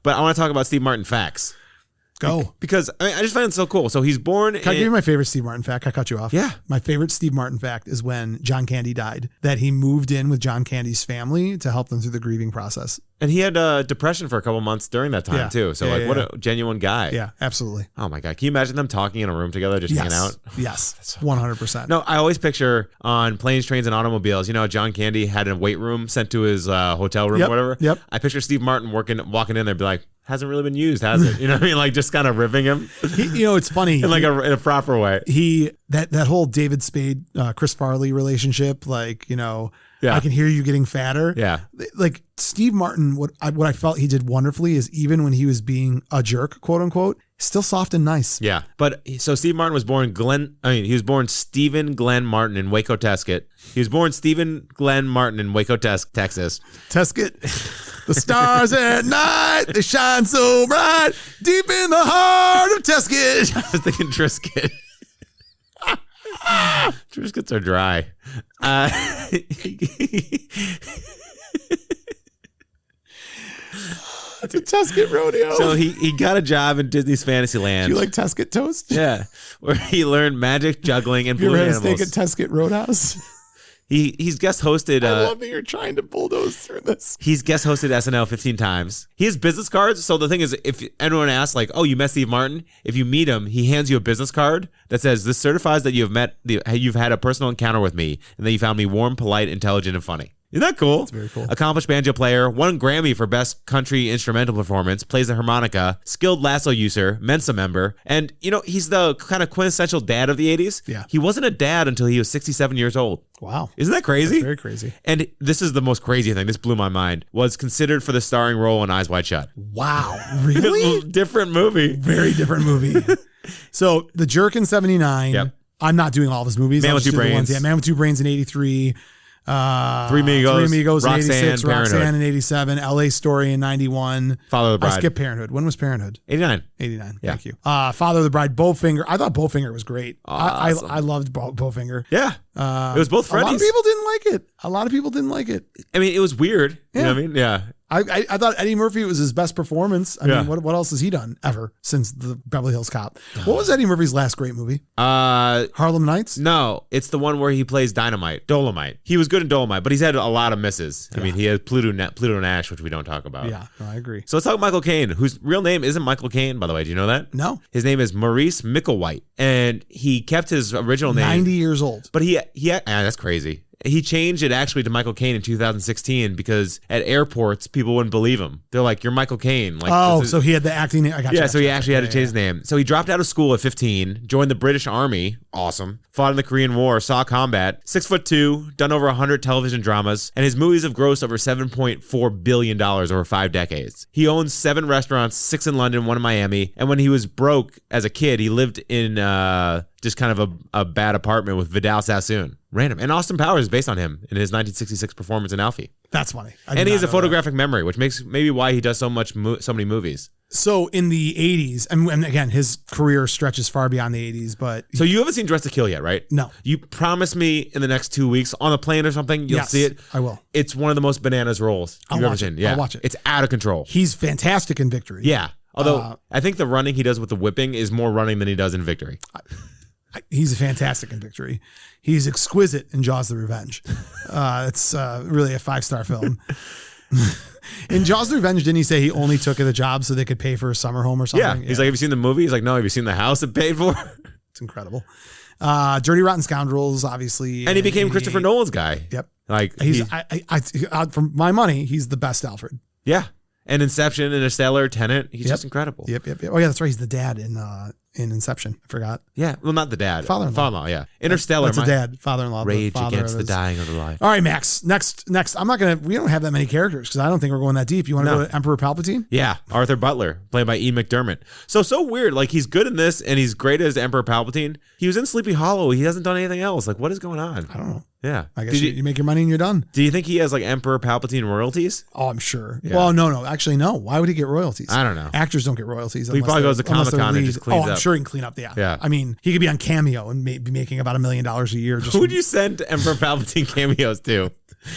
but I want to talk about Steve Martin facts. Go. Because I just find it so cool. So he's born Can I give you my favorite Steve Martin fact? I cut you off. Yeah. My favorite Steve Martin fact is when John Candy died, that he moved in with John Candy's family to help them through the grieving process. And he had depression for a couple months during that time too. So what a genuine guy. Yeah, absolutely. Oh my God. Can you imagine them talking in a room together, just hanging out? Yes. 100%. No, I always picture on planes, trains, and automobiles, John Candy had a weight room sent to his hotel room or whatever. Yep. I picture Steve Martin walking in there, be like, hasn't really been used, has it? You know what I mean? Like just kind of ripping him. It's funny. in a proper way. That whole David Spade, Chris Farley relationship, I can hear you getting fatter. Yeah. Like Steve Martin, what I felt he did wonderfully is even when he was being a jerk, quote unquote, still soft and nice. Yeah. But so Steve Martin was born he was born Stephen Glenn Martin in Waco, Texas. He was born Stephen Glenn Martin in Waco, Texas. Tesket. The stars at night, they shine so bright, deep in the heart of Tesket. I was thinking Trisket. Triscuits are dry. It's a Tesket rodeo. So he got a job in Disney's Fantasyland. Do you like Tesket toast? Yeah, where he learned magic, juggling, and you ever balloon had a animals. steak at Tesket Roadhouse? He's guest hosted. I love that you're trying to bulldoze through this. He's guest hosted SNL 15 times. He has business cards. So the thing is, if anyone asks, like, "Oh, you met Steve Martin?" If you meet him, he hands you a business card that says, "This certifies that you've had a personal encounter with me, and that you found me warm, polite, intelligent, and funny." Isn't that cool? That's very cool. Accomplished banjo player, won Grammy for best country instrumental performance, plays the harmonica, skilled lasso user, Mensa member, and he's the kind of quintessential dad of the 80s. Yeah. He wasn't a dad until he was 67 years old. Wow. Isn't that crazy? That's very crazy. And this is the most crazy thing. This blew my mind. Was considered for the starring role in Eyes Wide Shut. Wow. Really? Different movie. Very different movie. So The Jerk in 79. Yep. I'm not doing all of his movies. Man I'll with just Two do the Brains. ones. Man with Two Brains in 83. Three Amigos, in Roxanne, 86, Parenthood. Roxanne in 87, LA Story in 91. Father of the Bride. I skipped Parenthood. When was Parenthood? 89. 89. Yeah. Thank you. Father of the Bride, Bowfinger. I thought Bowfinger was great. Awesome. I loved Bowfinger. Yeah. It was both A lot Freddy's. of people didn't like it. I mean, it was weird. You know what I mean? Yeah. I thought Eddie Murphy was his best performance. I Yeah. mean, what else has he done ever since the Beverly Hills Cop? What was Eddie Murphy's last great movie? Harlem Nights? No, it's the one where he plays Dolomite. He was good in Dolomite, but he's had a lot of misses. I mean, he had Pluto Nash, which we don't talk about. Yeah, no, I agree. So let's talk Michael Caine, whose real name isn't Michael Caine, by the way. Do you know that? No. His name is Maurice Micklewhite, and he kept his original name. 90 years old. But that's crazy. He changed it actually to Michael Caine in 2016 because at airports people wouldn't believe him. They're like, "You're Michael Caine." Like, so he had the acting name. I got you. yeah, so he actually had to change his name. So he dropped out of school at 15, joined the British Army. Awesome. Fought in the Korean War, saw combat. 6'2", done over 100 television dramas, and his movies have grossed over $7.4 billion over 5 decades. He owns 7 restaurants, 6 in London, 1 in Miami. And when he was broke as a kid, he lived in just kind of a bad apartment with Vidal Sassoon. Random. And Austin Powers is based on him in his 1966 performance in Alfie. That's funny. And he has a photographic memory, which makes maybe why he does so many movies. So in the 80s, and again, his career stretches far beyond the 80s, but... So you haven't seen Dressed to Kill yet, right? No. You promise me in the next 2 weeks on the plane or something, you'll see it? I will. It's one of the most bananas roles you've ever seen. Yeah. I'll watch it. It's out of control. He's fantastic in Victory. Yeah. Although I think the running he does with the whipping is more running than he does in Victory. He's fantastic in Victory. He's exquisite in Jaws the Revenge. It's really a 5-star film. In Jaws the Revenge, didn't he say he only took the job so they could pay for a summer home or something? Yeah. He's like, have you seen the movie? He's like, no. Have you seen the house it paid for? It's incredible. Dirty Rotten Scoundrels, obviously. And he became Christopher Nolan's guy. Yep. Like he's for my money, he's the best Alfred. Yeah. And Inception, Interstellar, Tenet. He's just incredible. Yep. Oh yeah, that's right. He's the dad in Inception. I forgot. Yeah. Well, not the dad. Father-in-law. Yeah. Interstellar. That's a dad. Father-in-law. Rage father against the dying of the light. All right, Max. Next. We don't have that many characters because I don't think we're going that deep. You want to go to Emperor Palpatine? Yeah. Arthur Butler, played by Ian McDermott. So weird. Like, he's good in this and he's great as Emperor Palpatine. He was in Sleepy Hollow. He hasn't done anything else. Like, what is going on? I don't know. Yeah. I guess you make your money and you're done. Do you think he has like Emperor Palpatine royalties? Oh, I'm sure. Yeah. Well, no. Actually, no. Why would he get royalties? I don't know. Actors don't get royalties. He probably goes to Comic-Con and just cleans up. I'm sure he can clean up the Yeah. I mean, he could be on Cameo and be making about $1 million a year. Who would you send Emperor Palpatine cameos to?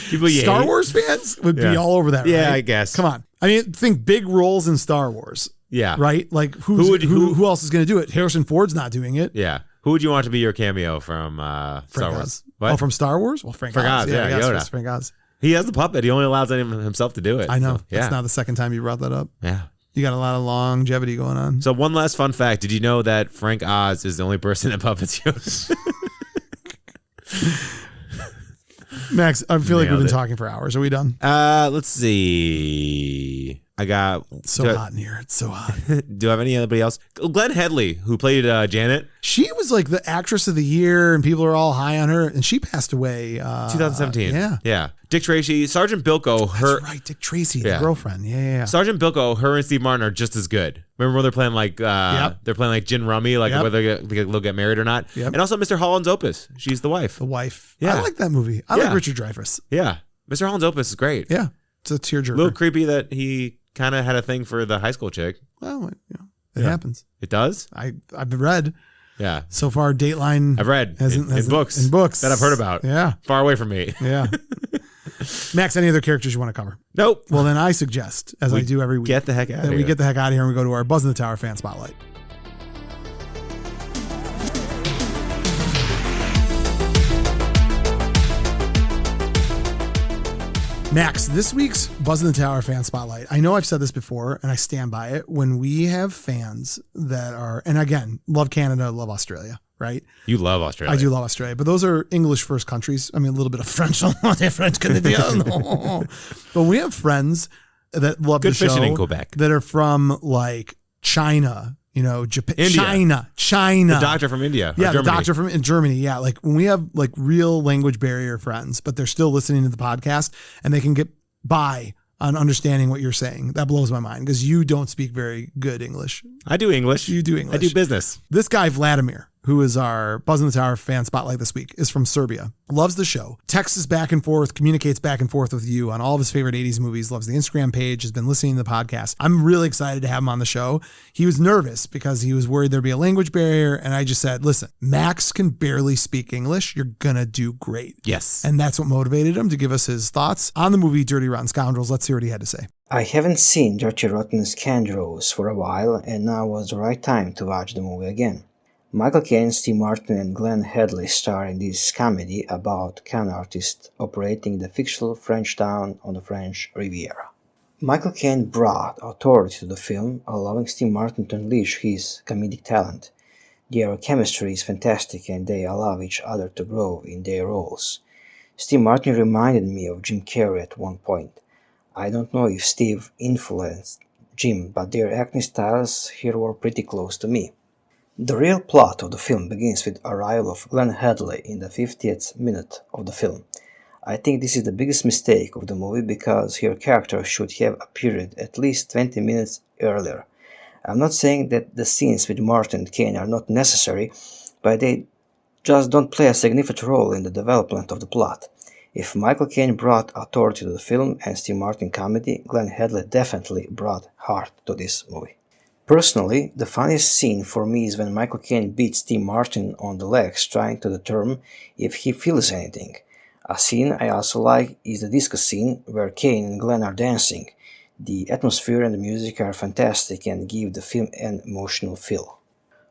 People you Star hate? Wars fans would be all over that, right? Yeah, I guess. Come on. I mean, think big roles in Star Wars. Yeah. Right? Like who else is going to do it? Harrison Ford's not doing it. Yeah. Who would you want to be your cameo from Star Wars? Oz. What? Oh, from Star Wars? Well, Frank Oz. Yeah, Yoda. It's Frank Oz. He has the puppet. He only allows himself to do it. I know. So, yeah. That's now the second time you brought that up. Yeah. You got a lot of longevity going on. So one last fun fact. Did you know that Frank Oz is the only person that puppets Yoda? Max, I feel like we've been Nailed it. talking for hours. Are we done? Let's see. I got It's so hot in here. It's so hot. Do I have anybody else? Glenn Headley, who played Janet. She was like the actress of the year, and people are all high on her. And she passed away. 2017. Yeah. Dick Tracy, Sergeant Bilko. That's right. Dick Tracy, the girlfriend. Yeah. Sergeant Bilko, her and Steve Martin are just as good. Remember when they're playing like they're playing like gin rummy, like whether they'll get married or not. Yep. And also Mr. Holland's Opus. She's the wife. The wife. Yeah. I like that movie. I like Richard Dreyfuss. Yeah. Mr. Holland's Opus is great. Yeah. It's a tearjerker. A little creepy that he kind of had a thing for the high school chick. Well, it happens. It does? I've read. Yeah. So far, Dateline. I've read in books. In books. That I've heard about. Yeah. Far away from me. Yeah. Max, any other characters you want to cover? Nope. Well, then I suggest, as I do every week, get the heck out of that here. we get the heck out of here and we go to our Buzzn The Tower fan spotlight. Max, this week's Buzzn The Tower fan spotlight. I know I've said this before and I stand by it. When we have fans that are, and again, love Canada, love Australia, right? You love Australia. I do love Australia, but those are English first countries. I mean, a little bit of French, French Canadian. But we have friends that love Good the show fishing in Quebec. that are from like China, Japan, India. China. The doctor from India. Yeah, or the Germany. doctor from in Germany. Yeah, like when we have like real language barrier friends, but they're still listening to the podcast and they can get by on understanding what you're saying. That blows my mind because you don't speak very good English. I do English. You do English. I do business. This guy, Vladimir, who is our Buzzn The Tower fan spotlight this week, is from Serbia. Loves the show. Texts us back and forth, communicates back and forth with you on all of his favorite 80s movies, loves the Instagram page, has been listening to the podcast. I'm really excited to have him on the show. He was nervous because he was worried there'd be a language barrier. And I just said, listen, Max can barely speak English. You're going to do great. Yes. And that's what motivated him to give us his thoughts on the movie Dirty Rotten Scoundrels. Let's hear what he had to say. I haven't seen Dirty Rotten Scoundrels for a while, and now was the right time to watch the movie again. Michael Caine, Steve Martin, and Glenn Headley star in this comedy about con artists operating the fictional French town on the French Riviera. Michael Caine brought authority to the film, allowing Steve Martin to unleash his comedic talent. Their chemistry is fantastic and they allow each other to grow in their roles. Steve Martin reminded me of Jim Carrey at one point. I don't know if Steve influenced Jim, but their acting styles here were pretty close to me. The real plot of the film begins with the arrival of Glenn Headley in the 50th minute of the film. I think this is the biggest mistake of the movie because her character should have appeared at least 20 minutes earlier. I'm not saying that the scenes with Martin and Caine are not necessary, but they just don't play a significant role in the development of the plot. If Michael Caine brought authority to the film and Steve Martin comedy, Glenn Headley definitely brought heart to this movie. Personally, the funniest scene for me is when Michael Caine beats Steve Martin on the legs trying to determine if he feels anything. A scene I also like is the disco scene where Caine and Glenn are dancing. The atmosphere and the music are fantastic and give the film an emotional feel.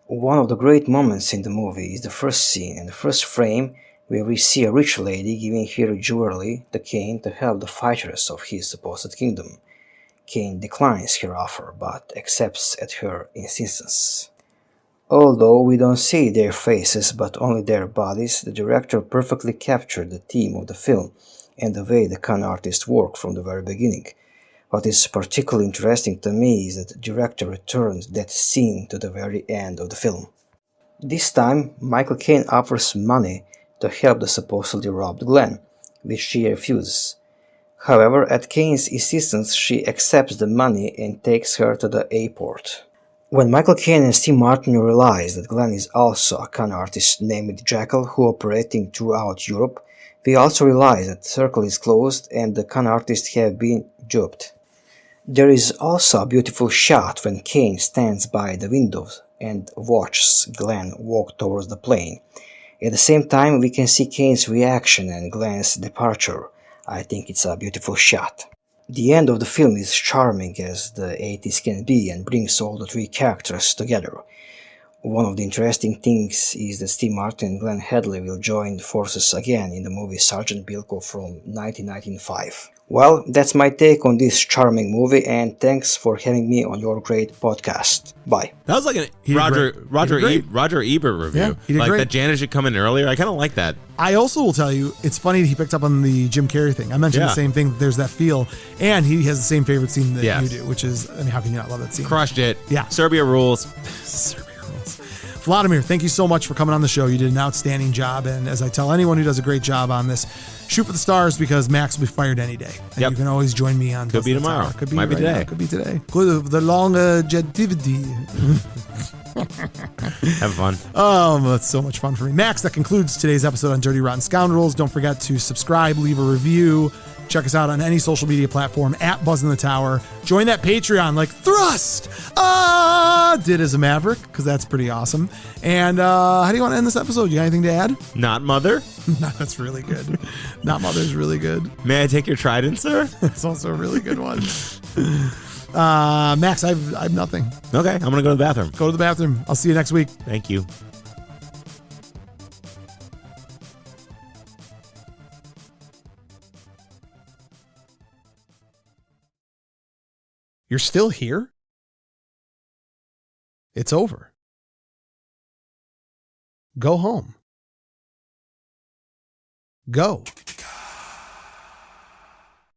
One of the great moments in the movie is the first scene and the first frame where we see a rich lady giving her jewelry to Caine to help the fighters of his supposed kingdom. Caine declines her offer, but accepts at her insistence. Although we don't see their faces but only their bodies, the director perfectly captured the theme of the film and the way the con artists work from the very beginning. What is particularly interesting to me is that the director returned that scene to the very end of the film. This time, Michael Caine offers money to help the supposedly robbed Glenn, which she refuses. However, at Caine's insistence, she accepts the money and takes her to the airport. When Michael Caine and Steve Martin realize that Glenn is also a con artist named Jackal who operating throughout Europe, we also realize that the circle is closed and the con artists have been duped. There is also a beautiful shot when Caine stands by the windows and watches Glenn walk towards the plane. At the same time, we can see Caine's reaction and Glenn's departure. I think it's a beautiful shot. The end of the film is charming as the 80s can be and brings all the three characters together. One of the interesting things is that Steve Martin and Glenn Headley will join forces again in the movie Sergeant Bilko from 1995. Well, that's my take on this charming movie, and thanks for having me on your great podcast. Bye. That was like a He did great. Roger Ebert review. Yeah, he did like great. that Janet should come in earlier. I kind of like that. I also will tell you, it's funny that he picked up on the Jim Carrey thing. I mentioned Yeah. the same thing. There's that feel. And he has the same favorite scene that Yes. you do, which is, I mean, how can you not love that scene? Crushed it. Yeah. Serbia rules. Serbia rules. Vladimir, thank you so much for coming on the show. You did an outstanding job. And as I tell anyone who does a great job on this, shoot for the stars because Max will be fired any day. And Yep. you can always join me on Could be Buzzn The tomorrow. Tower. Could be Might be right now. today. Could be today. Good, the longevity. Have fun. That's so much fun for me. Max, that concludes today's episode on Dirty Rotten Scoundrels. Don't forget to subscribe, leave a review. Check us out on any social media platform at Buzzn The Tower. Join that Patreon like Thrust did as a Maverick, because that's pretty awesome. And how do you want to end this episode? You got anything to add? Not mother. No, that's really good. Not Mother's really good. May I take your trident, sir? That's also a really good one. Max, I've nothing. Okay, I'm gonna go to the bathroom. Go to the bathroom. I'll see you next week. Thank you. You're still here? It's over. Go home. Go.